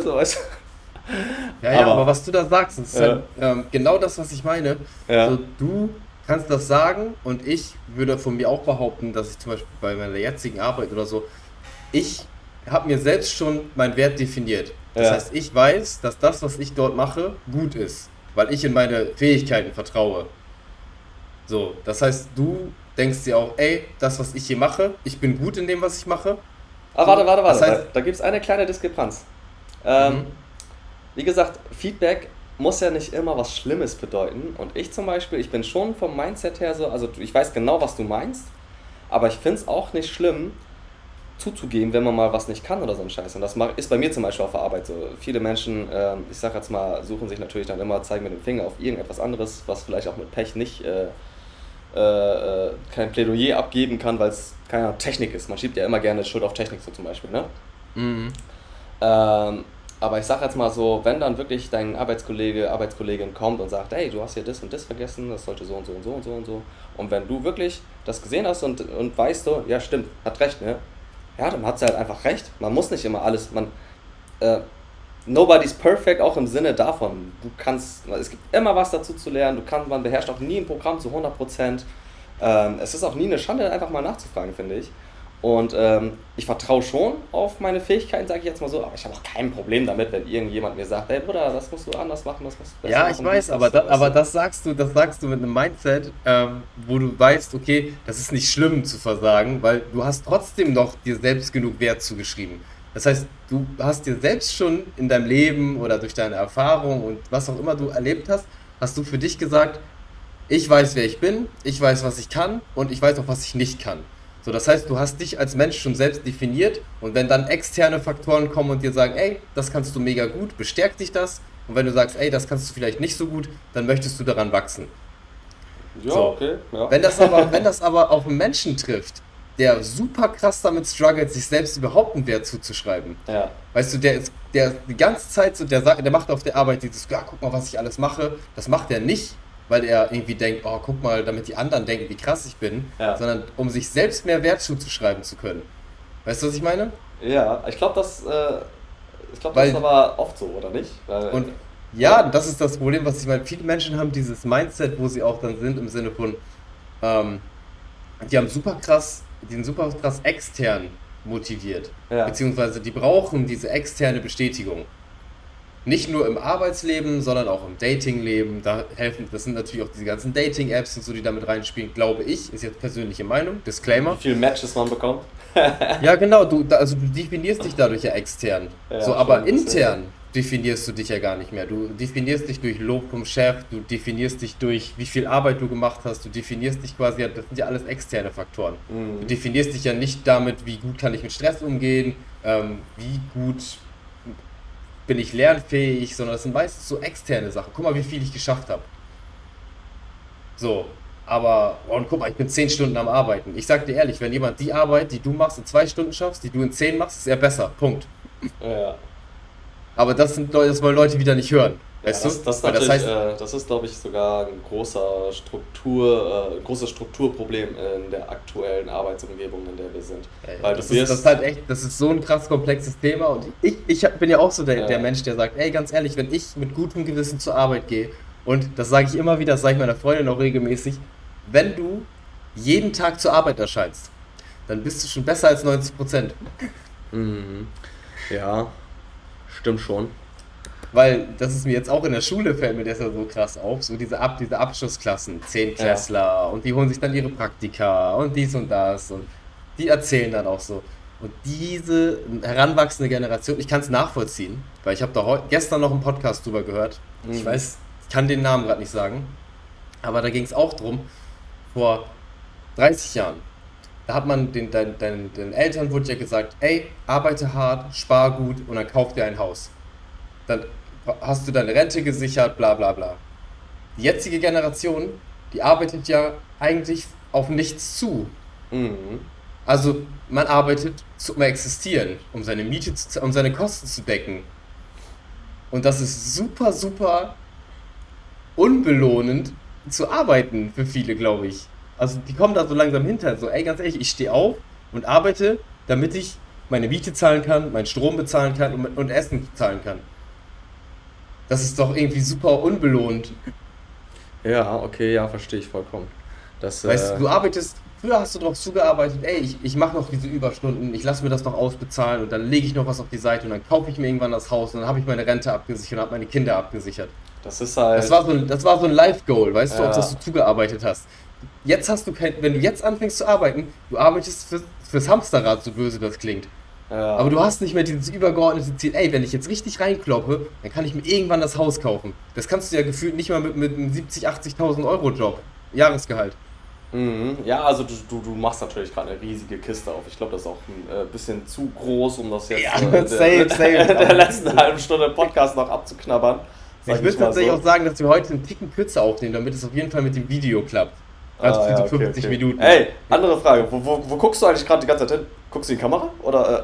A: So, weißt du?
B: Ja, aber was du da sagst, ist halt, genau das, was ich meine.
A: Ja.
B: So, du kannst das sagen und ich würde von mir auch behaupten, dass ich zum Beispiel bei meiner jetzigen Arbeit oder so, ich habe mir selbst schon meinen Wert definiert. Das heißt, ich weiß, dass das, was ich dort mache, gut ist, weil ich in meine Fähigkeiten vertraue. So, das heißt, du denkst dir auch, ey, das, was ich hier mache, ich bin gut in dem, was ich mache.
A: Ah, warte,
B: Das heißt,
A: da gibt es eine kleine Diskrepanz. Wie gesagt, Feedback muss ja nicht immer was Schlimmes bedeuten. Und ich zum Beispiel, ich bin schon vom Mindset her so, also ich weiß genau, was du meinst, aber ich finde es auch nicht schlimm, zuzugeben, wenn man mal was nicht kann oder so ein Scheiß. Und das ist bei mir zum Beispiel auf der Arbeit so. Viele Menschen, ich sag jetzt mal, suchen sich natürlich dann immer, zeigen mit dem Finger auf irgendetwas anderes, was vielleicht auch mit Pech nicht kein Plädoyer abgeben kann, weil es keine Technik ist. Man schiebt ja immer gerne Schuld auf Technik so zum Beispiel, ne? Aber ich sag jetzt mal so, wenn dann wirklich dein Arbeitskollege, Arbeitskollegin kommt und sagt, hey, du hast hier das und das vergessen, das sollte so und so und so und so und so. Und wenn du wirklich das gesehen hast und weißt so, ja stimmt, hat recht, ne? Ja, dann hat sie halt einfach recht. Man muss nicht immer alles, nobody's perfect, auch im Sinne davon. Es gibt immer was dazu zu lernen, man beherrscht auch nie ein Programm zu 100%. Es ist auch nie eine Schande, einfach mal nachzufragen, finde ich. Und ich vertraue schon auf meine Fähigkeiten, sage ich jetzt mal so, aber ich habe auch kein Problem damit, wenn irgendjemand mir sagt, hey Bruder, das musst du anders machen, das musst du besser machen.
B: Ja, ich weiß, aber das sagst du mit einem Mindset, wo du weißt, okay, das ist nicht schlimm zu versagen, weil du hast trotzdem noch dir selbst genug Wert zugeschrieben. Das heißt, du hast dir selbst schon in deinem Leben oder durch deine Erfahrung und was auch immer du erlebt hast du für dich gesagt, ich weiß, wer ich bin, ich weiß, was ich kann und ich weiß auch, was ich nicht kann. So, das heißt, du hast dich als Mensch schon selbst definiert und wenn dann externe Faktoren kommen und dir sagen, ey, das kannst du mega gut, bestärkt dich das und wenn du sagst, ey, das kannst du vielleicht nicht so gut, dann möchtest du daran wachsen.
A: Ja,
B: So.
A: okay. Ja.
B: Wenn das aber auf einen Menschen trifft, der super krass damit struggelt, sich selbst überhaupt einen Wert zuzuschreiben.
A: Ja.
B: Weißt du, der die ganze Zeit so, der macht auf der Arbeit dieses, ja, guck mal, was ich alles mache. Das macht er nicht, weil er irgendwie denkt, oh, guck mal, damit die anderen denken, wie krass ich bin, sondern um sich selbst mehr Wert zuzuschreiben zu können. Weißt du, was ich meine?
A: Ja, ich glaube, das ist aber oft so, oder nicht?
B: Ja, das ist das Problem, was ich meine. Viele Menschen haben dieses Mindset, wo sie auch dann sind, im Sinne von, die sind super krass extern motiviert.
A: Ja.
B: Beziehungsweise die brauchen diese externe Bestätigung. Nicht nur im Arbeitsleben, sondern auch im Datingleben. Das sind natürlich auch diese ganzen Dating-Apps und so, die damit reinspielen, glaube ich. Ist jetzt persönliche Meinung, Disclaimer.
A: Wie viele Matches man bekommt.
B: Ja, genau, du definierst dich dadurch ja extern.
A: Ja,
B: so, aber
A: schon ein bisschen.
B: intern definierst du dich ja gar nicht mehr. Du definierst dich durch Lob vom Chef, du definierst dich durch, wie viel Arbeit du gemacht hast, du definierst dich quasi, das sind ja alles externe Faktoren. Du definierst dich ja nicht damit, wie gut kann ich mit Stress umgehen, wie gut bin ich lernfähig, sondern das sind meistens so externe Sachen. Guck mal, wie viel ich geschafft habe. So, aber, und guck mal, ich bin 10 Stunden am Arbeiten. Ich sag dir ehrlich, wenn jemand die Arbeit, die du machst, in 2 Stunden schaffst, die du in 10 machst, ist er besser. Punkt.
A: Ja.
B: Aber das wollen Leute wieder nicht hören. Weißt du?
A: Das ist, glaube ich, sogar ein großes Strukturproblem in der aktuellen Arbeitsumgebung, in der wir sind. Weil
B: das ist halt echt, das ist so ein krass komplexes Thema und ich bin ja auch so der Mensch, der sagt, ey, ganz ehrlich, wenn ich mit gutem Gewissen zur Arbeit gehe, und das sage ich immer wieder, das sage ich meiner Freundin auch regelmäßig, wenn du jeden Tag zur Arbeit erscheinst, dann bist du schon besser als 90%.
A: Mhm. Ja, stimmt schon.
B: Weil das ist mir jetzt auch in der Schule, fällt mir das ja so krass auf, so diese Abschlussklassen, 10-Klässler und die holen sich dann ihre Praktika und dies und das und die erzählen dann auch so. Und diese heranwachsende Generation, ich kann es nachvollziehen, weil ich habe da gestern noch einen Podcast drüber gehört. Ich weiß, ich kann den Namen gerade nicht sagen, aber da ging es auch drum, vor 30 Jahren, da hat man den Eltern wurde ja gesagt, ey, arbeite hart, spar gut und dann kauf dir ein Haus. Dann hast du deine Rente gesichert, bla bla bla. Die jetzige Generation die arbeitet ja eigentlich auf nichts zu.
A: Mhm.
B: Also man arbeitet zum Existieren, um seine Miete, um seine Kosten zu decken. Und das ist super, super unbelohnend zu arbeiten für viele, glaube ich. Also die kommen da so langsam hinter. So, ey, ganz ehrlich, ich stehe auf und arbeite, damit ich meine Miete zahlen kann, meinen Strom bezahlen kann und Essen zahlen kann. Das ist doch irgendwie super unbelohnt.
A: Ja, okay, ja, verstehe ich vollkommen. Das,
B: Weißt du, du arbeitest, früher hast du darauf zugearbeitet, ey, ich mache noch diese Überstunden, ich lasse mir das noch ausbezahlen und dann lege ich noch was auf die Seite und dann kaufe ich mir irgendwann das Haus und dann habe ich meine Rente abgesichert und habe meine Kinder abgesichert.
A: das ist halt,
B: Das war so ein Life-Goal, weißt du, auf das
A: ja,
B: du zugearbeitet hast. Jetzt hast du kein, wenn du jetzt anfängst zu arbeiten, du arbeitest fürs Hamsterrad, so böse das klingt. Aber
A: ja,
B: du hast nicht mehr dieses übergeordnete Ziel, ey, wenn ich jetzt richtig reinkloppe, dann kann ich mir irgendwann das Haus kaufen. Das kannst du ja gefühlt nicht mal mit einem 70.000, 80.000 Euro Job. Jahresgehalt.
A: ja, also du machst natürlich gerade eine riesige Kiste auf. Ich glaube, das ist auch ein bisschen zu groß, um das jetzt
B: Ja,
A: der,
B: same.
A: der letzten halben Stunde Podcast noch abzuknabbern,
B: Ich
A: sag
B: würde
A: ich mal
B: tatsächlich
A: so.
B: auch sagen, dass wir heute einen Ticken kürzer aufnehmen, damit es auf jeden Fall mit dem Video klappt. Also
A: Ah,
B: für
A: ja,
B: so
A: okay,
B: 50
A: okay.
B: Minuten.
A: Ey, andere Frage. Wo guckst du eigentlich gerade die ganze Zeit hin? Guckst du in die Kamera? Oder?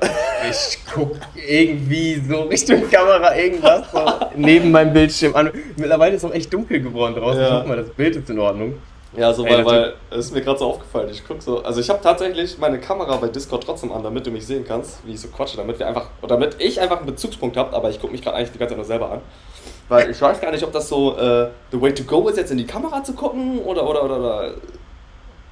B: Ich guck irgendwie so Richtung Kamera irgendwas so neben meinem Bildschirm an. Mittlerweile ist es auch echt dunkel geworden draußen. Ich
A: Ja.
B: hoffe mal, das Bild ist in Ordnung.
A: Ja, so,
B: Ey,
A: weil es ist mir gerade so aufgefallen. Ich guck so. Also, ich habe tatsächlich meine Kamera bei Discord trotzdem an, damit du mich sehen kannst, wie ich so quatsche, damit ich einfach einen Bezugspunkt habe, aber ich gucke mich gerade eigentlich die ganze Zeit nur selber an. Weil ich weiß gar nicht, ob das so the way to go ist, jetzt in die Kamera zu gucken oder.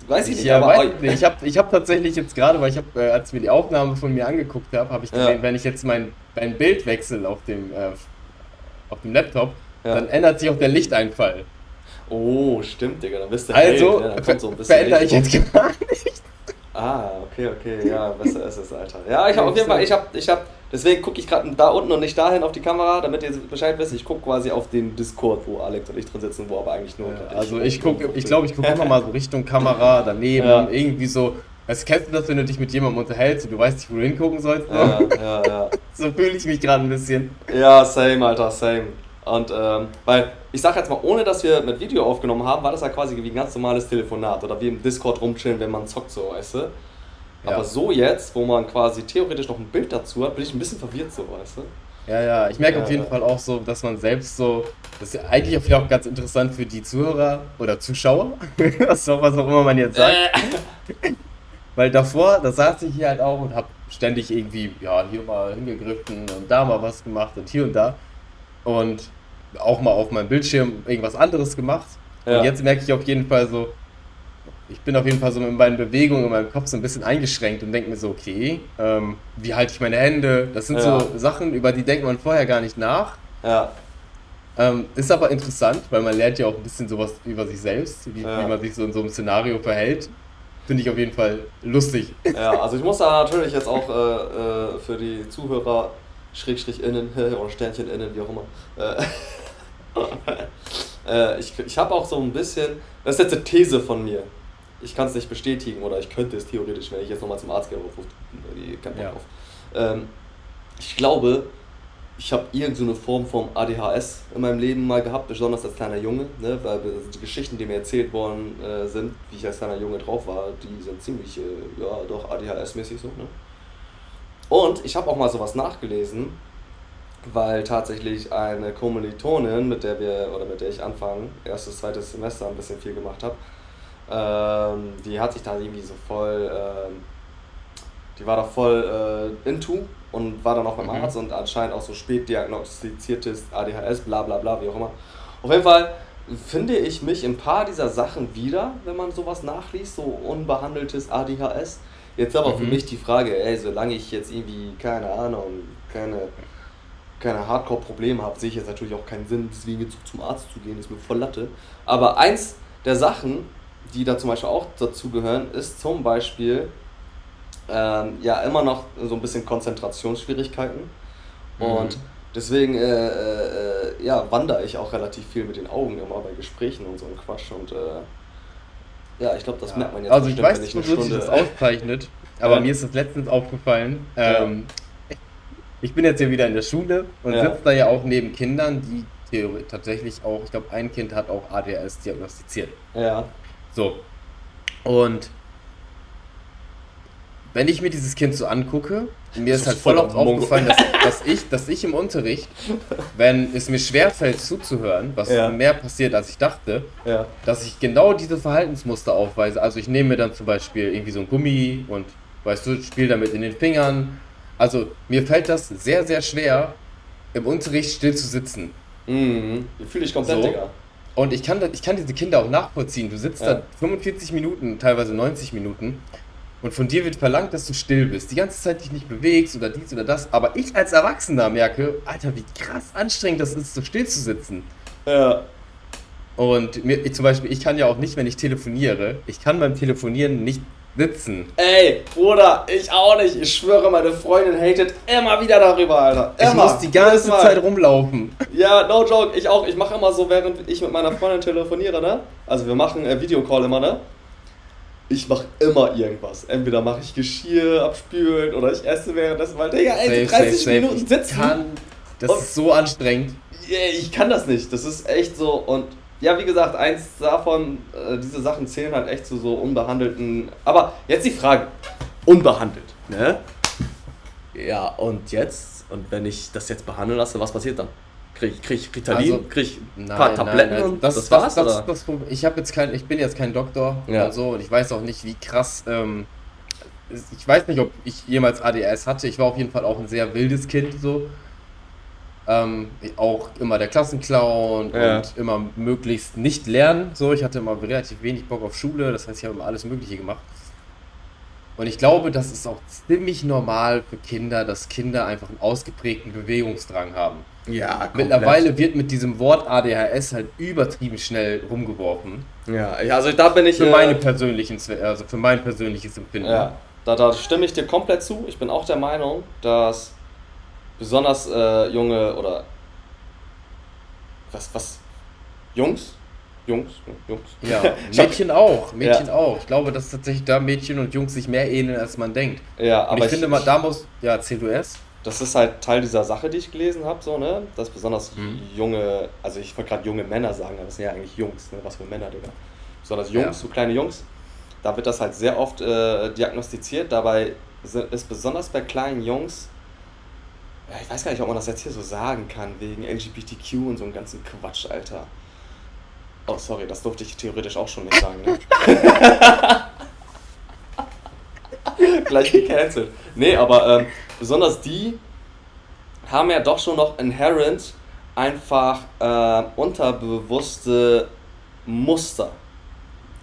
A: Weiß ich nicht, aber.
B: weiß nicht. Ich hab tatsächlich jetzt gerade, weil ich habe, als ich mir die Aufnahme von mir angeguckt habe, habe ich gesehen,
A: Ja,
B: wenn ich jetzt mein Bild wechsle auf dem Laptop, dann
A: ja.
B: ändert sich auch der Lichteinfall.
A: Oh, stimmt, Digga, dann bist du
B: Also
A: hell, ne? Dann kommt so ein bisschen
B: verändere
A: Licht.
B: ich jetzt gar nicht.
A: Ah, okay, ja, besser ist es, Alter. Ja, ich habe auf jeden Fall, deswegen gucke ich gerade da unten und nicht dahin auf die Kamera, damit ihr Bescheid wisst. Ich gucke quasi auf den Discord, wo Alex und ich drin sitzen, wo aber eigentlich nur
B: Also ich glaube, ich gucke immer mal so Richtung Kamera, daneben,
A: Ja,
B: irgendwie so. Kennst du das, wenn du dich mit jemandem unterhältst und du weißt nicht, wo du hingucken sollst? So,
A: ja.
B: so fühle ich mich gerade ein bisschen.
A: Ja, same, Alter, same. Und, weil, ich sag jetzt mal, ohne dass wir mit Video aufgenommen haben, war das ja quasi wie ein ganz normales Telefonat oder wie im Discord rumchillen, wenn man zockt, so, weißt du? Aber
B: Ja.
A: so jetzt, wo man quasi theoretisch noch ein Bild dazu hat, bin ich ein bisschen verwirrt, so, weißt du?
B: Ja, ich merke auf jeden
A: Ja,
B: Fall auch so, dass man selbst so, das ist ja eigentlich auch ganz interessant für die Zuhörer oder Zuschauer, was auch immer man jetzt sagt, weil davor, da saß ich hier halt auch und habe ständig irgendwie, ja, hier mal hingegriffen und da mal was gemacht und hier und da und auch mal auf meinem Bildschirm irgendwas anderes gemacht und
A: ja,
B: jetzt merke ich auf jeden Fall so, ich bin auf jeden Fall so mit meinen Bewegungen in meinem Kopf so ein bisschen eingeschränkt und denke mir so, okay, wie halte ich meine Hände? Das sind so
A: ja,
B: Sachen, über die denkt man vorher gar nicht nach.
A: ja,
B: Ist aber interessant, weil man lernt ja auch ein bisschen sowas über sich selbst, wie
A: ja.
B: man sich so in so einem Szenario verhält. Finde ich auf jeden Fall lustig.
A: Ja, also ich muss da natürlich jetzt auch für die Zuhörer, Schrägstrich innen oder Sternchen innen, wie auch immer, ich habe auch so ein bisschen, das ist jetzt eine These von mir. Ich kann es nicht bestätigen oder ich könnte es theoretisch, wenn ich jetzt nochmal zum Arzt gehe, aber keinen Bock
B: Ja.
A: drauf. Ich glaube, ich habe irgendeine Form von ADHS in meinem Leben mal gehabt, besonders als kleiner Junge, ne? Weil die Geschichten, die mir erzählt worden sind, wie ich als kleiner Junge drauf war, die sind ziemlich, ja, doch ADHS-mäßig so. Ne? Und ich habe auch mal sowas nachgelesen, weil tatsächlich eine Kommilitonin, mit der ich Anfang, erstes, zweites Semester ein bisschen viel gemacht habe, die hat sich da irgendwie so voll, die war da voll into und war dann auch beim
B: Mhm.
A: Arzt und anscheinend auch so spät diagnostiziertes ADHS, bla bla bla, wie auch immer. Auf jeden Fall finde ich mich in ein paar dieser Sachen wieder, wenn man sowas nachliest, so unbehandeltes ADHS. Jetzt aber für
B: Mhm.
A: mich die Frage, ey, solange ich jetzt irgendwie, keine Ahnung, keine Hardcore-Probleme habe, sehe ich jetzt natürlich auch keinen Sinn, deswegen jetzt zum Arzt zu gehen, ist mir voll Latte. Aber eins der Sachen, die da zum Beispiel auch dazu gehören, ist zum Beispiel ja immer noch so ein bisschen Konzentrationsschwierigkeiten. Und
B: Mhm.
A: deswegen ja, wandere ich auch relativ viel mit den Augen immer bei Gesprächen und so ein Quatsch. Und ja, ich glaube, das merkt
B: Ja,
A: man jetzt
B: also ich
A: bestimmt,
B: weiß
A: wenn ich
B: nicht,
A: eine
B: wodurch sich das
A: Stunde.
B: auszeichnet, aber
A: Ja,
B: mir ist das letztens aufgefallen.
A: ja,
B: Ich bin jetzt ja wieder in der Schule und
A: ja,
B: sitze da ja auch neben Kindern, die tatsächlich auch, ich glaube, ein Kind hat auch ADHS diagnostiziert.
A: Ja.
B: So. Und wenn ich mir dieses Kind so angucke, mir ist halt voll oft aufgefallen, dass ich im Unterricht, wenn es mir schwerfällt zuzuhören, was mehr passiert, als ich dachte, dass ich genau diese Verhaltensmuster aufweise. Also ich nehme mir dann zum Beispiel irgendwie so ein Gummi und, weißt du, spiele damit in den Fingern. Also mir fällt das sehr, sehr schwer, im Unterricht still zu sitzen.
A: Fühle ich komplett,
B: so.
A: Digga.
B: Und ich kann diese Kinder auch nachvollziehen. Du sitzt da 45 Minuten, teilweise 90 Minuten und von dir wird verlangt, dass du still bist. Die ganze Zeit dich nicht bewegst oder dies oder das. Aber ich als Erwachsener merke, Alter, wie krass anstrengend das ist, so still zu sitzen.
A: Ja.
B: Und ich kann ja auch nicht, wenn ich telefoniere, ich kann beim Telefonieren nicht sitzen.
A: Ey, Bruder, ich auch nicht. Ich schwöre, meine Freundin hatet immer wieder darüber, Alter. Immer.
B: Ich muss die ganze Zeit rumlaufen.
A: Ja, no joke, ich auch. Ich mache immer so, während ich mit meiner Freundin telefoniere, ne? Also wir machen Videocall immer, ne? Ich mache immer irgendwas. Entweder mache ich Geschirr abspülen oder ich esse währenddessen, weil, Digga, ey, 30 Minuten sitzen.
B: Das ist so anstrengend.
A: Ich kann das nicht. Das ist echt so. Und ja, wie gesagt, eins davon, diese Sachen zählen halt echt zu so unbehandelten. Aber jetzt die Frage: Unbehandelt, ne? Ja, und jetzt? Und wenn ich das jetzt behandeln lasse, was passiert dann? Krieg ich Ritalin?
B: Also,
A: krieg ich ein paar Tabletten und das war's?
B: Ich bin jetzt kein Doktor oder so und ich weiß auch nicht, wie krass. Ich weiß nicht, ob ich jemals ADHS hatte. Ich war auf jeden Fall auch ein sehr wildes Kind so. Auch immer der Klassenclown und immer möglichst nicht lernen. So, ich hatte immer relativ wenig Bock auf Schule, das heißt, ich habe immer alles Mögliche gemacht. Und ich glaube, das ist auch ziemlich normal für Kinder, dass Kinder einfach einen ausgeprägten Bewegungsdrang haben.
A: Ja, komplett.
B: Mittlerweile wird mit diesem Wort ADHS halt übertrieben schnell rumgeworfen.
A: Ja, also da bin ich...
B: Für mein persönliches Empfinden.
A: Ja, da stimme ich dir komplett zu. Ich bin auch der Meinung, dass besonders junge oder... Jungs?
B: Ja, Mädchen auch. Ich glaube, dass tatsächlich da Mädchen und Jungs sich mehr ähneln, als man denkt.
A: Ja,
B: aber ich finde, da muss... Ja, erzähl du erst.
A: Das ist halt Teil dieser Sache, die ich gelesen habe, so, ne? Dass besonders junge, also ich wollte gerade junge Männer sagen, aber das sind ja eigentlich Jungs, ne? Was für Männer, Digga. Besonders Jungs, so kleine Jungs, da wird das halt sehr oft diagnostiziert. Dabei ist besonders bei kleinen Jungs, ja, ich weiß gar nicht, ob man das jetzt hier so sagen kann, wegen LGBTQ und so einem ganzen Quatsch, Alter. Oh, sorry, das durfte ich theoretisch auch schon nicht sagen, ne? Gleich gecancelt. Nee, aber besonders die haben ja doch schon noch inherent einfach unterbewusste Muster.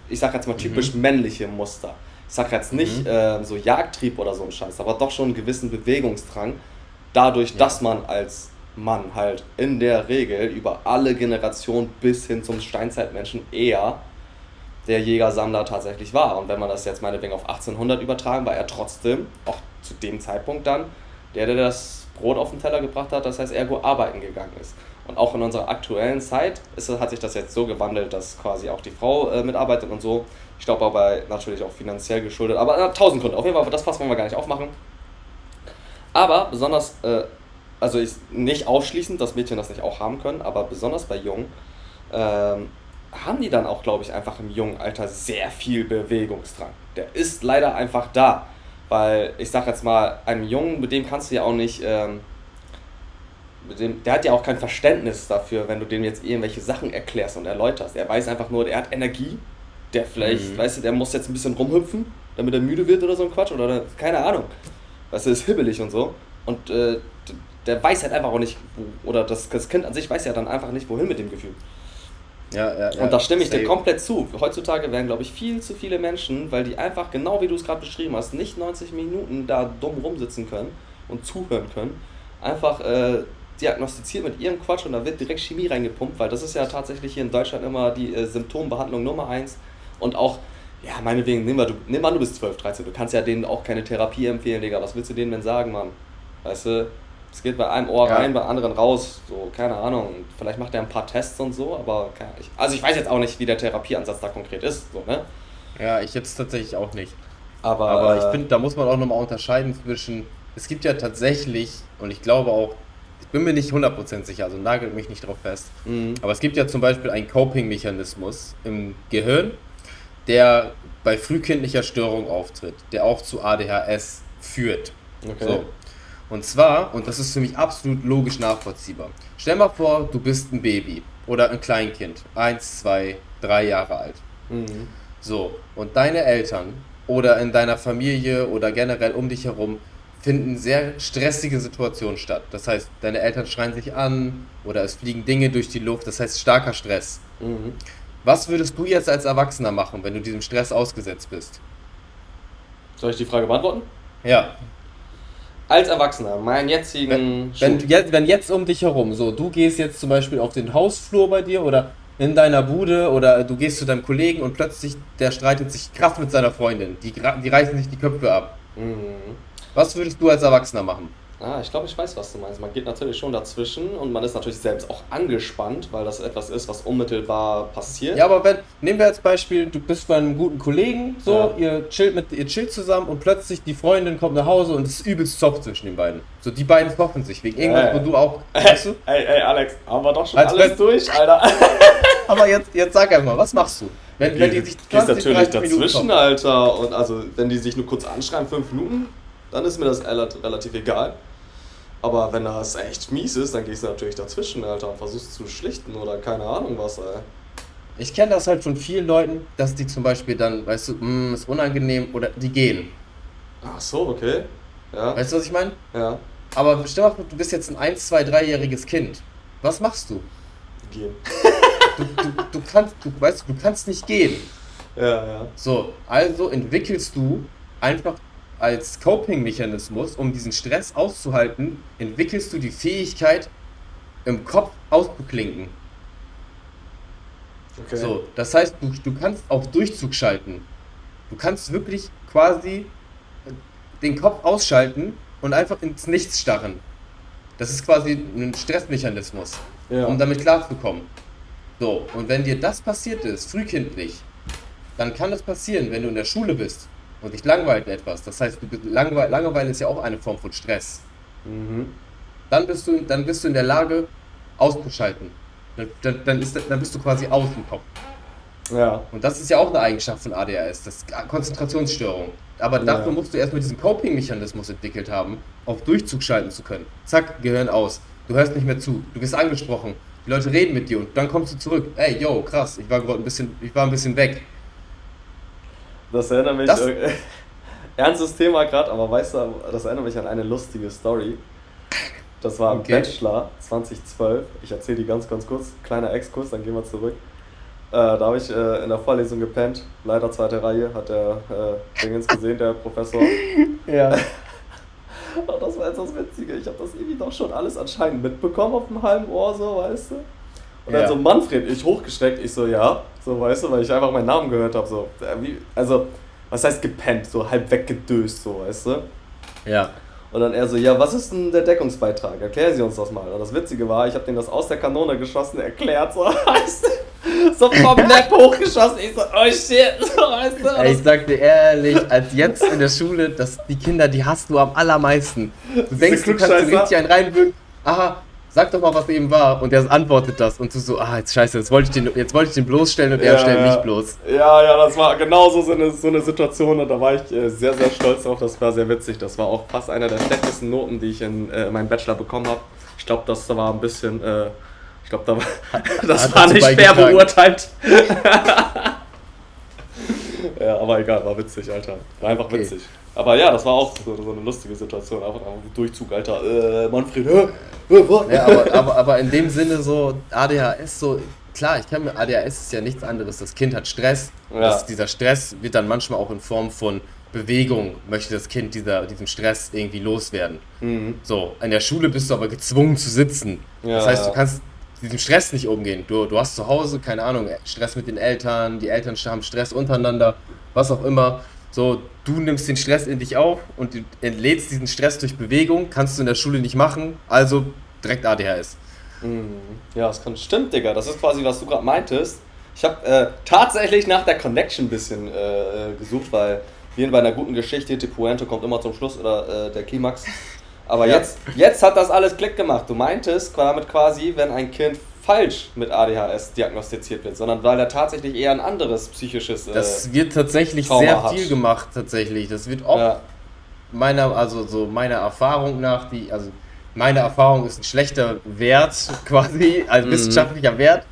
A: Ich sag jetzt mal typisch männliche Muster. Ich sag jetzt nicht so Jagdtrieb oder so ein Scheiß, aber doch schon einen gewissen Bewegungsdrang. Dadurch, dass man als Mann halt in der Regel über alle Generationen bis hin zum Steinzeitmenschen eher der Jäger-Sammler tatsächlich war. Und wenn man das jetzt meinetwegen auf 1800 übertragen, war er trotzdem, auch zu dem Zeitpunkt dann, der das Brot auf den Teller gebracht hat, das heißt ergo arbeiten gegangen ist. Und auch in unserer aktuellen Zeit hat sich das jetzt so gewandelt, dass quasi auch die Frau mitarbeitet und so. Ich glaube aber natürlich auch finanziell geschuldet, aber 1000 Gründe. Auf jeden Fall, das Fass wollen wir gar nicht aufmachen. Aber besonders, also nicht ausschließend, dass Mädchen das nicht auch haben können, aber besonders bei Jungen, haben die dann auch, glaube ich, einfach im jungen Alter sehr viel Bewegungsdrang. Der ist leider einfach da, weil ich sag jetzt mal, einem Jungen, mit dem kannst du ja auch nicht, der hat ja auch kein Verständnis dafür, wenn du dem jetzt irgendwelche Sachen erklärst und erläuterst. Er weiß einfach nur, er hat Energie, der vielleicht, weißt du, der muss jetzt ein bisschen rumhüpfen, damit er müde wird oder so ein Quatsch oder keine Ahnung. Weißt du, ist hibbelig und so und der weiß halt einfach auch nicht, oder das Kind an sich weiß ja dann einfach nicht, wohin mit dem Gefühl.
B: Ja.
A: Und da stimme ich dir komplett zu. Heutzutage werden, glaube ich, viel zu viele Menschen, weil die einfach, genau wie du es gerade beschrieben hast, nicht 90 Minuten da dumm rumsitzen können und zuhören können, einfach diagnostiziert mit ihrem Quatsch und da wird direkt Chemie reingepumpt, weil das ist ja tatsächlich hier in Deutschland immer die Symptombehandlung Nummer 1 und auch, ja, meinetwegen, nimm an, du bist 12, 13, du kannst ja denen auch keine Therapie empfehlen, Digga, was willst du denen denn sagen, Mann? Weißt du, es geht bei einem Ohr rein, bei anderen raus, so, keine Ahnung, vielleicht macht er ein paar Tests und so, aber ich weiß jetzt auch nicht, wie der Therapieansatz da konkret ist, so, ne?
B: Ja, ich jetzt tatsächlich auch nicht.
A: Aber
B: ich finde, da muss man auch nochmal unterscheiden zwischen, es gibt ja tatsächlich, und ich glaube auch, Ich bin mir nicht 100% sicher, also nagelt mich nicht drauf fest. Aber es gibt ja zum Beispiel einen Coping-Mechanismus im Gehirn, der bei frühkindlicher Störung auftritt, der auch zu ADHS führt.
A: Okay.
B: So. Und zwar, und das ist für mich absolut logisch nachvollziehbar, stell mal vor, du bist ein Baby oder ein Kleinkind, 1, 2, 3 Jahre alt. So, und deine Eltern oder in deiner Familie oder generell um dich herum finden sehr stressige Situationen statt. Das heißt, deine Eltern schreien sich an oder es fliegen Dinge durch die Luft, das heißt starker Stress. Was würdest du jetzt als Erwachsener machen, wenn du diesem Stress ausgesetzt bist?
A: Soll ich die Frage beantworten?
B: Ja.
A: Als Erwachsener, meinen jetzigen...
B: Wenn jetzt um dich herum, so, du gehst jetzt zum Beispiel auf den Hausflur bei dir oder in deiner Bude oder du gehst zu deinem Kollegen und plötzlich, der streitet sich krass mit seiner Freundin, die reißen sich die Köpfe ab. Was würdest du als Erwachsener machen?
A: Ich glaube, ich weiß, was du meinst. Man geht natürlich schon dazwischen und man ist natürlich selbst auch angespannt, weil das etwas ist, was unmittelbar passiert.
B: Ja, aber nehmen wir als Beispiel, du bist bei einem guten Kollegen, so, ihr chillt zusammen und plötzlich die Freundin kommt nach Hause und es ist übelst Zoff zwischen den beiden. So, die beiden zoffen sich wegen irgendwas, wo du auch, weißt du?
A: Ey, Alex, haben wir doch schon alles durch, Alter.
B: Aber jetzt sag einfach mal, was machst du? Wenn die sich 20,
A: natürlich dazwischen, Alter, und also, wenn die sich nur kurz anschreien, 5 Minuten, dann ist mir das relativ egal. Aber wenn das echt mies ist, dann gehst du natürlich dazwischen, Alter, und versuchst zu schlichten oder keine Ahnung was, ey.
B: Ich kenne das halt von vielen Leuten, dass die zum Beispiel dann, weißt du, ist unangenehm oder die gehen.
A: Ach so, okay. Ja.
B: Weißt du, was ich meine?
A: Ja.
B: Aber stell mal vor, du bist jetzt ein 1, 2, 3-jähriges Kind. Was machst du?
A: Gehen.
B: Du kannst nicht gehen.
A: Ja.
B: So, also entwickelst du einfach als Coping-Mechanismus, um diesen Stress auszuhalten, entwickelst du die Fähigkeit, im Kopf auszuklinken.
A: Okay.
B: So, das heißt, du kannst auf Durchzug schalten. Du kannst wirklich quasi den Kopf ausschalten und einfach ins Nichts starren. Das ist quasi ein Stressmechanismus, um damit klarzukommen. So, und wenn dir das passiert ist, frühkindlich, dann kann es passieren, wenn du in der Schule bist und dich langweilt etwas. Das heißt, Langeweile ist ja auch eine Form von Stress. Dann bist du in der Lage, auszuschalten. Dann bist du quasi aus dem Kopf.
A: Ja.
B: Und das ist ja auch eine Eigenschaft von ADHS, das ist Konzentrationsstörung. Aber dafür musst du erstmal diesen Coping-Mechanismus entwickelt haben, auf Durchzug schalten zu können. Zack, Gehirn aus. Du hörst nicht mehr zu. Du wirst angesprochen. Die Leute reden mit dir und dann kommst du zurück. Ey, yo, krass, ich war ein bisschen weg.
A: Das erinnert mich, ernstes Thema gerade, aber weißt du, das erinnert mich an eine lustige Story. Das war im Bachelor 2012. Ich erzähle die ganz kurz. Kleiner Exkurs, dann gehen wir zurück. Da habe ich in der Vorlesung gepennt. Leider 2. Reihe, hat der Dingens gesehen, der Professor.
B: Ja.
A: Und das war jetzt das Witzige. Ich habe das irgendwie doch schon alles anscheinend mitbekommen auf dem halben Ohr, so, weißt du. Und dann so Manfred, ich hochgestreckt, ich so, ja, so, weißt du, weil ich einfach meinen Namen gehört habe, so. Also, was heißt gepennt? So halb weggedöst, so, weißt du.
B: Ja.
A: Und dann er so, ja, was ist denn der Deckungsbeitrag? Erklären Sie uns das mal. Und das Witzige war, ich habe denen das aus der Kanone geschossen, erklärt, so, weißt du, so vom Lab hochgeschossen. Ich so, oh shit, so, weißt du.
B: Ey, ich sag dir ehrlich, als jetzt in der Schule, die Kinder, die hast du am allermeisten. Du denkst, du kannst so richtig einen reinwürgen, aha, sag doch mal, was eben war. Und er antwortet das. Und du so, jetzt scheiße, jetzt wollte ich den bloßstellen und er stellt mich bloß.
A: Ja, das war genau so eine Situation und da war ich sehr, sehr stolz drauf. Das war sehr witzig. Das war auch fast einer der schlechtesten Noten, die ich in meinem Bachelor bekommen habe. Ich glaube, das war ein bisschen, das war nicht fair beurteilt. Ja, aber egal, war witzig, Alter. War einfach witzig. Aber ja, das war auch so eine lustige Situation. Einfach Durchzug, Alter. Manfred, was?
B: Ja, aber in dem Sinne so ADHS, so klar, ADHS ist ja nichts anderes. Das Kind hat Stress. Ja. Dieser Stress wird dann manchmal auch in Form von Bewegung, möchte das Kind diesen Stress irgendwie loswerden. So, in der Schule bist du aber gezwungen zu sitzen. Ja, das heißt, du kannst mit diesem Stress nicht umgehen. Du hast zu Hause, keine Ahnung, Stress mit den Eltern, die Eltern haben Stress untereinander, was auch immer. So, du nimmst den Stress in dich auf und du entlädst diesen Stress durch Bewegung, kannst du in der Schule nicht machen, also direkt ADHS.
A: Ja, das stimmt, Digga. Das ist quasi, was du gerade meintest. Ich habe tatsächlich nach der Connection ein bisschen gesucht, weil wie bei einer guten Geschichte, die Pointe kommt immer zum Schluss oder der Klimax. Aber jetzt hat das alles Klick gemacht. Du meintest damit quasi, wenn ein Kind falsch mit ADHS diagnostiziert wird, sondern weil er tatsächlich eher ein anderes psychisches
B: das wird tatsächlich Trauma sehr viel gemacht, tatsächlich. Das wird oft meiner Erfahrung nach, meine Erfahrung ist ein schlechter Wert quasi, also wissenschaftlicher Wert,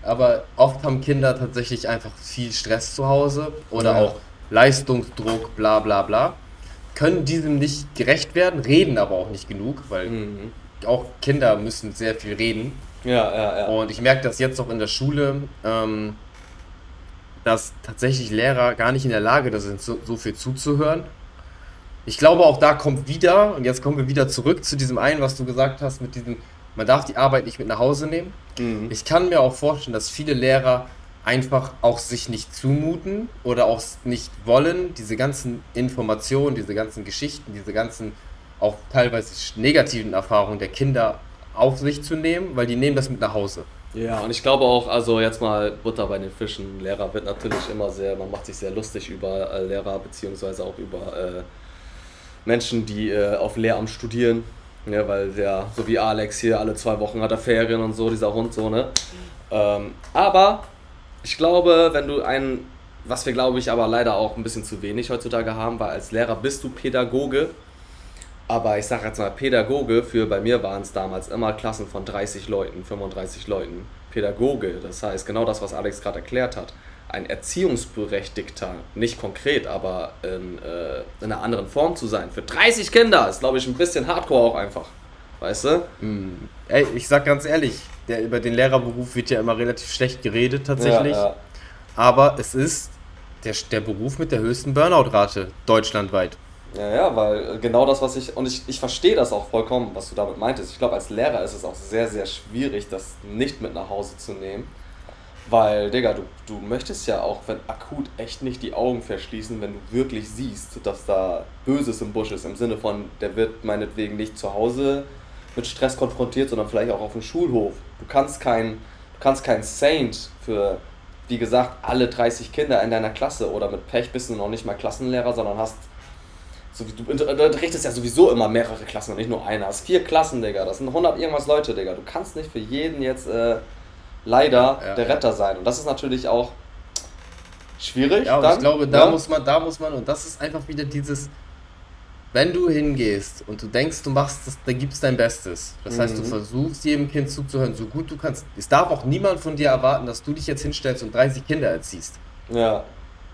B: aber oft haben Kinder tatsächlich einfach viel Stress zu Hause oder auch Leistungsdruck, bla bla bla, können diesem nicht gerecht werden, reden aber auch nicht genug, weil auch Kinder müssen sehr viel reden. Ja. Und ich merke das jetzt auch in der Schule, dass tatsächlich Lehrer gar nicht in der Lage sind, so viel zuzuhören. Ich glaube, auch da kommt wieder, und jetzt kommen wir wieder zurück zu diesem einen, was du gesagt hast, mit diesem, man darf die Arbeit nicht mit nach Hause nehmen. Ich kann mir auch vorstellen, dass viele Lehrer einfach auch sich nicht zumuten oder auch nicht wollen, diese ganzen Informationen, diese ganzen Geschichten, diese ganzen auch teilweise negativen Erfahrungen der Kinder auf sich zu nehmen, weil die nehmen das mit nach Hause.
C: Ja, und ich glaube auch, also jetzt mal Butter bei den Fischen, Lehrer wird natürlich immer man macht sich sehr lustig über Lehrer, beziehungsweise auch über Menschen, die auf Lehramt studieren, ja, weil so wie Alex hier, alle 2 Wochen hat er Ferien und so, dieser Hund so, ne? Aber ich glaube, wenn du was wir glaube ich aber leider auch ein bisschen zu wenig heutzutage haben, weil als Lehrer bist du Pädagoge. Aber ich sage jetzt mal Pädagoge, bei mir waren es damals immer Klassen von 30 Leuten, 35 Leuten. Pädagoge, das heißt genau das, was Alex gerade erklärt hat. Ein Erziehungsberechtigter, nicht konkret, aber in einer anderen Form zu sein. Für 30 Kinder ist, glaube ich, ein bisschen Hardcore auch einfach. Weißt du?
B: Ey, ich sag ganz ehrlich, über den Lehrerberuf wird ja immer relativ schlecht geredet tatsächlich. Ja. Aber es ist der Beruf mit der höchsten Burnout-Rate deutschlandweit.
A: Ja, weil genau das, ich verstehe das auch vollkommen, was du damit meintest. Ich glaube, als Lehrer ist es auch sehr, sehr schwierig, das nicht mit nach Hause zu nehmen. Weil, Digga, du möchtest ja auch, wenn akut echt nicht die Augen verschließen, wenn du wirklich siehst, dass da Böses im Busch ist, im Sinne von, der wird meinetwegen nicht zu Hause mit Stress konfrontiert, sondern vielleicht auch auf dem Schulhof. Du kannst kein Saint für, wie gesagt, alle 30 Kinder in deiner Klasse, oder mit Pech bist du noch nicht mal Klassenlehrer, sondern du unterrichtest ja sowieso immer mehrere Klassen und nicht nur einer. Das ist 4 Klassen, Digga. Das sind 100 irgendwas Leute, Digga. Du kannst nicht für jeden jetzt leider der Retter sein. Und das ist natürlich auch schwierig.
B: Ja, und dann, ich glaube, da muss man, und das ist einfach wieder dieses, wenn du hingehst und du denkst, du machst das, da gibst dein Bestes. Das heißt, du versuchst jedem Kind zuzuhören, so gut du kannst. Es darf auch niemand von dir erwarten, dass du dich jetzt hinstellst und 30 Kinder erziehst.
A: Ja.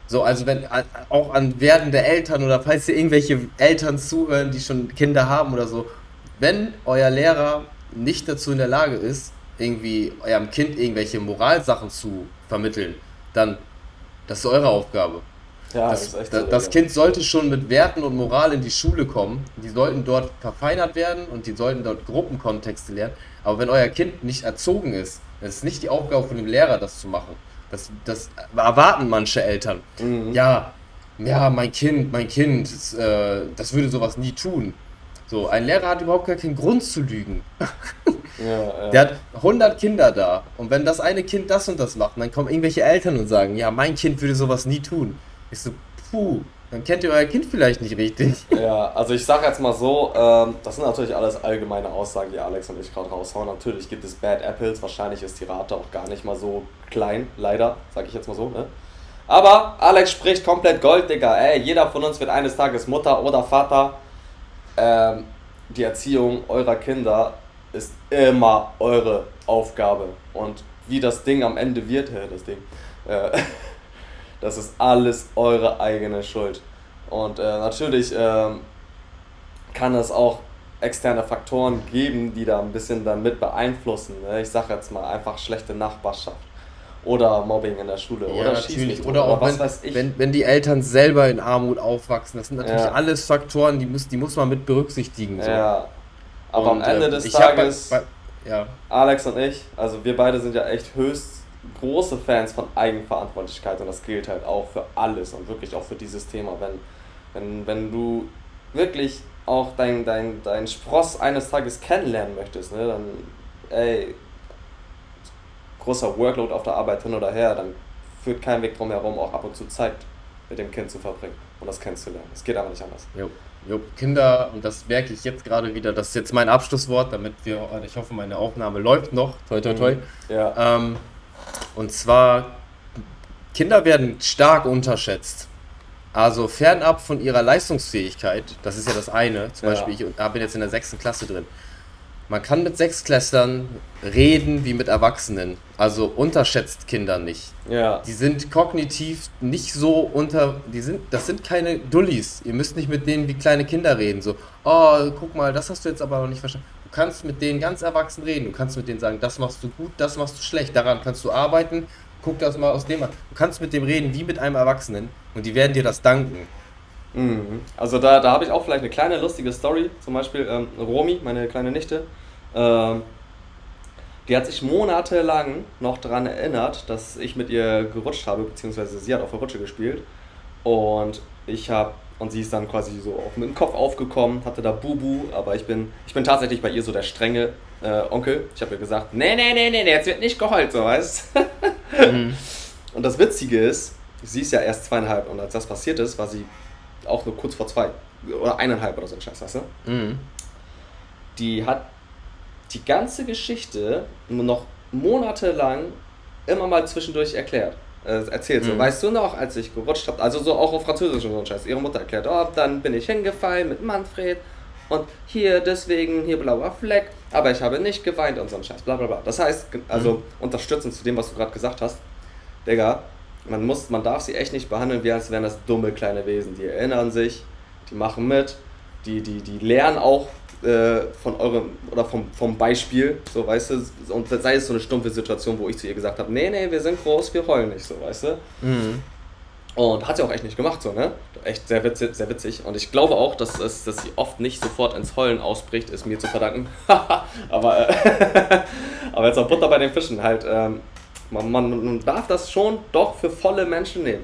B: So, also wenn auch an werdende Eltern oder falls ihr irgendwelche Eltern zuhören, die schon Kinder haben oder so, wenn euer Lehrer nicht dazu in der Lage ist, irgendwie eurem Kind irgendwelche Moralsachen zu vermitteln, dann das ist eure Aufgabe. Ja, das Kind sollte schon mit Werten und Moral in die Schule kommen. Die sollten dort verfeinert werden und die sollten dort Gruppenkontexte lernen. Aber wenn euer Kind nicht erzogen ist, dann ist es nicht die Aufgabe von dem Lehrer, das zu machen. Das erwarten manche Eltern. Ja, mein Kind, das würde sowas nie tun. So, ein Lehrer hat überhaupt gar keinen Grund zu lügen. Ja. Der hat 100 Kinder da. Und wenn das eine Kind das und das macht, dann kommen irgendwelche Eltern und sagen, ja, mein Kind würde sowas nie tun. Ich so, dann kennt ihr euer Kind vielleicht nicht richtig.
A: Ja, also ich sag jetzt mal so, das sind natürlich alles allgemeine Aussagen, die Alex und ich gerade raushauen. Natürlich gibt es Bad Apples, wahrscheinlich ist die Rate auch gar nicht mal so klein, leider, sag ich jetzt mal so, ne? Aber Alex spricht komplett Gold, Digga, ey, jeder von uns wird eines Tages Mutter oder Vater. Die Erziehung eurer Kinder ist immer eure Aufgabe. Und wie das Ding am Ende wird, das ist alles eure eigene Schuld. Und natürlich kann es auch externe Faktoren geben, die da ein bisschen dann mit beeinflussen. Ne? Ich sag jetzt mal einfach schlechte Nachbarschaft oder Mobbing in der Schule oder Schießnicht
B: oder auch was weiß ich. Wenn die Eltern selber in Armut aufwachsen, das sind natürlich alles Faktoren, die muss man mit berücksichtigen. So.
A: Ja, aber am Ende des Tages, Alex und ich, also wir beide sind ja echt höchst große Fans von Eigenverantwortlichkeit und das gilt halt auch für alles und wirklich auch für dieses Thema. Wenn du wirklich auch dein Spross eines Tages kennenlernen möchtest, ne, dann großer Workload auf der Arbeit hin oder her, dann führt kein Weg drum herum, auch ab und zu Zeit mit dem Kind zu verbringen und das kennenzulernen. Es geht aber nicht anders.
B: Jo. Kinder, und das merke ich jetzt gerade wieder, das ist jetzt mein Abschlusswort, ich hoffe, meine Aufnahme läuft noch, toi toi toi.
A: Ja.
B: Und zwar, Kinder werden stark unterschätzt. Also fernab von ihrer Leistungsfähigkeit, das ist ja das eine, zum Beispiel, ich bin jetzt in der 6. Klasse drin. Man kann mit Sechstklässlern reden wie mit Erwachsenen, also unterschätzt Kinder nicht.
A: Ja.
B: Die sind kognitiv nicht so das sind keine Dullis. Ihr müsst nicht mit denen wie kleine Kinder reden, so, oh, guck mal, das hast du jetzt aber noch nicht verstanden. Du kannst mit denen ganz erwachsen reden, du kannst mit denen sagen, das machst du gut, das machst du schlecht, daran kannst du arbeiten, guck das mal aus dem an. Du kannst mit dem reden wie mit einem Erwachsenen und die werden dir das danken.
A: Also da habe ich auch vielleicht eine kleine lustige Story, zum Beispiel Romy, meine kleine Nichte, die hat sich monatelang noch daran erinnert, dass ich mit ihr gerutscht habe, beziehungsweise sie hat auf der Rutsche gespielt und sie ist dann quasi so auch mit dem Kopf aufgekommen, hatte da Bubu, aber ich bin tatsächlich bei ihr so der strenge Onkel. Ich habe ihr gesagt, nee, jetzt wird nicht geheult, so, weißt du? Und das Witzige ist, sie ist ja erst 2,5 und als das passiert ist, war sie auch nur kurz vor 2 oder 1,5 oder so ein Scheiß, weißt du? Die hat die ganze Geschichte nur noch monatelang immer mal zwischendurch erzählt. So, weißt du noch, als ich gerutscht habe, also so auch auf Französisch und so ein Scheiß, ihre Mutter erklärt, oh, dann bin ich hingefallen mit Manfred und hier deswegen, hier blauer Fleck, aber ich habe nicht geweint und so ein Scheiß, bla bla bla. Das heißt, also unterstützend zu dem, was du gerade gesagt hast, Digga, man darf sie echt nicht behandeln, wie als wären das dumme kleine Wesen. Die erinnern sich, die machen mit, die lernen auch von eurem oder vom Beispiel, so, weißt du, und sei es so eine stumpfe Situation, wo ich zu ihr gesagt habe, nee, wir sind groß, wir heulen nicht, so, weißt du. Und hat sie auch echt nicht gemacht, so, ne? Echt sehr witzig. Und ich glaube auch, dass sie oft nicht sofort ins Heulen ausbricht, ist mir zu verdanken. aber jetzt auch Butter bei den Fischen, halt, man darf das schon doch für volle Menschen nehmen.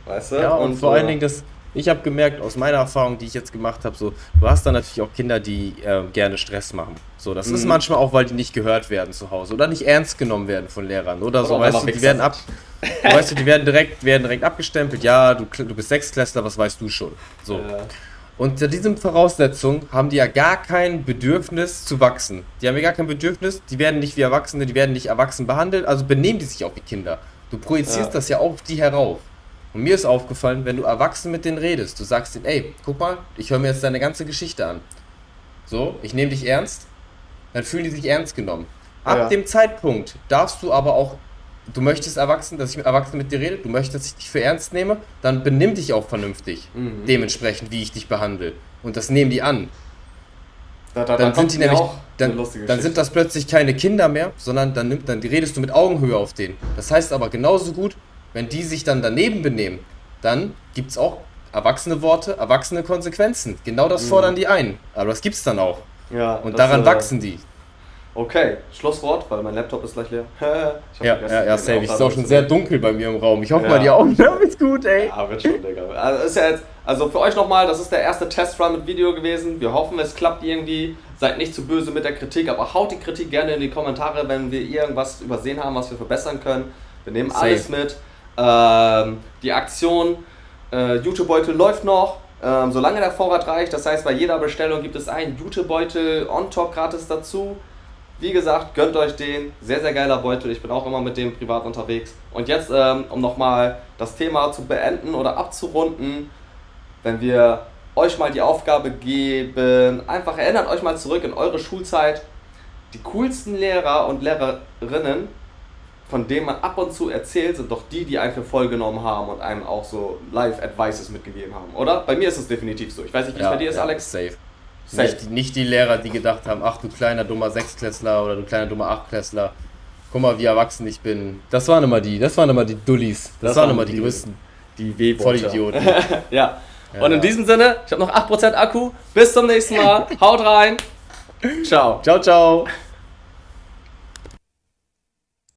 A: Weißt du?
B: Ja, und vor allen Dingen, ich habe gemerkt, aus meiner Erfahrung, die ich jetzt gemacht habe, so, du hast dann natürlich auch Kinder, die gerne Stress machen. So, das ist manchmal auch, weil die nicht gehört werden zu Hause oder nicht ernst genommen werden von Lehrern oder so, weißt du, die werden direkt abgestempelt, ja, du bist Sechstklässler, was weißt du schon. So. Ja. Unter diesen Voraussetzungen haben die ja gar kein Bedürfnis zu wachsen. Die haben ja gar kein Bedürfnis, die werden nicht wie Erwachsene, die werden nicht erwachsen behandelt, also benehmen die sich auch wie Kinder. Du projizierst das ja auf die herauf. Und mir ist aufgefallen, wenn du erwachsen mit denen redest, du sagst denen, ey, guck mal, ich höre mir jetzt deine ganze Geschichte an. So, ich nehme dich ernst, dann fühlen die sich ernst genommen. Ab dem Zeitpunkt darfst du aber auch, du möchtest dass ich mit Erwachsenen mit dir rede, du möchtest, dass ich dich für ernst nehme, dann benimm dich auch vernünftig, dementsprechend, wie ich dich behandle. Und das nehmen die an. Dann sind die nämlich, dann sind das plötzlich keine Kinder mehr, sondern dann redest du mit Augenhöhe auf denen. Das heißt aber genauso gut, wenn die sich dann daneben benehmen, dann gibt es auch erwachsene Worte, erwachsene Konsequenzen. Genau das fordern die ein. Aber das gibt's dann auch. Ja, und daran wachsen die.
A: Okay, Schlusswort, weil mein Laptop ist gleich leer.
B: Ja, safe. Es ist auch schon sehr dunkel bei mir im Raum. Ich hoffe mal, die Aufnahme ist gut, ey.
A: Ja, wird schon, Digga. Also für euch nochmal, das ist der erste Testrun mit Video gewesen. Wir hoffen, es klappt irgendwie. Seid nicht zu böse mit der Kritik, aber haut die Kritik gerne in die Kommentare, wenn wir irgendwas übersehen haben, was wir verbessern können. Wir nehmen alles mit. Die Aktion Jutebeutel läuft noch, solange der Vorrat reicht. Das heißt, bei jeder Bestellung gibt es einen Jutebeutel on top gratis dazu. Wie gesagt, gönnt euch den. Sehr, sehr geiler Beutel. Ich bin auch immer mit dem privat unterwegs. Und jetzt, um nochmal das Thema zu beenden oder abzurunden, wenn wir euch mal die Aufgabe geben, einfach erinnert euch mal zurück in eure Schulzeit. Die coolsten Lehrer und Lehrerinnen, von denen man ab und zu erzählt, sind doch die einen für voll genommen haben und einem auch so Live-Advices mitgegeben haben, oder? Bei mir ist es definitiv so. Ich weiß nicht, wie es bei dir ist, Alex.
B: Safe. Nicht die Lehrer, die gedacht haben, ach du kleiner dummer Sechstklässler oder du kleiner dummer Achtklässler, guck mal wie erwachsen ich bin. Das waren immer die Dullis. Das waren immer die größten.
A: Die W-Worte.
B: Vollidioten.
A: Ja. Und in diesem Sinne, ich habe noch 8% Akku. Bis zum nächsten Mal. Haut rein. Ciao.
B: Ciao, ciao.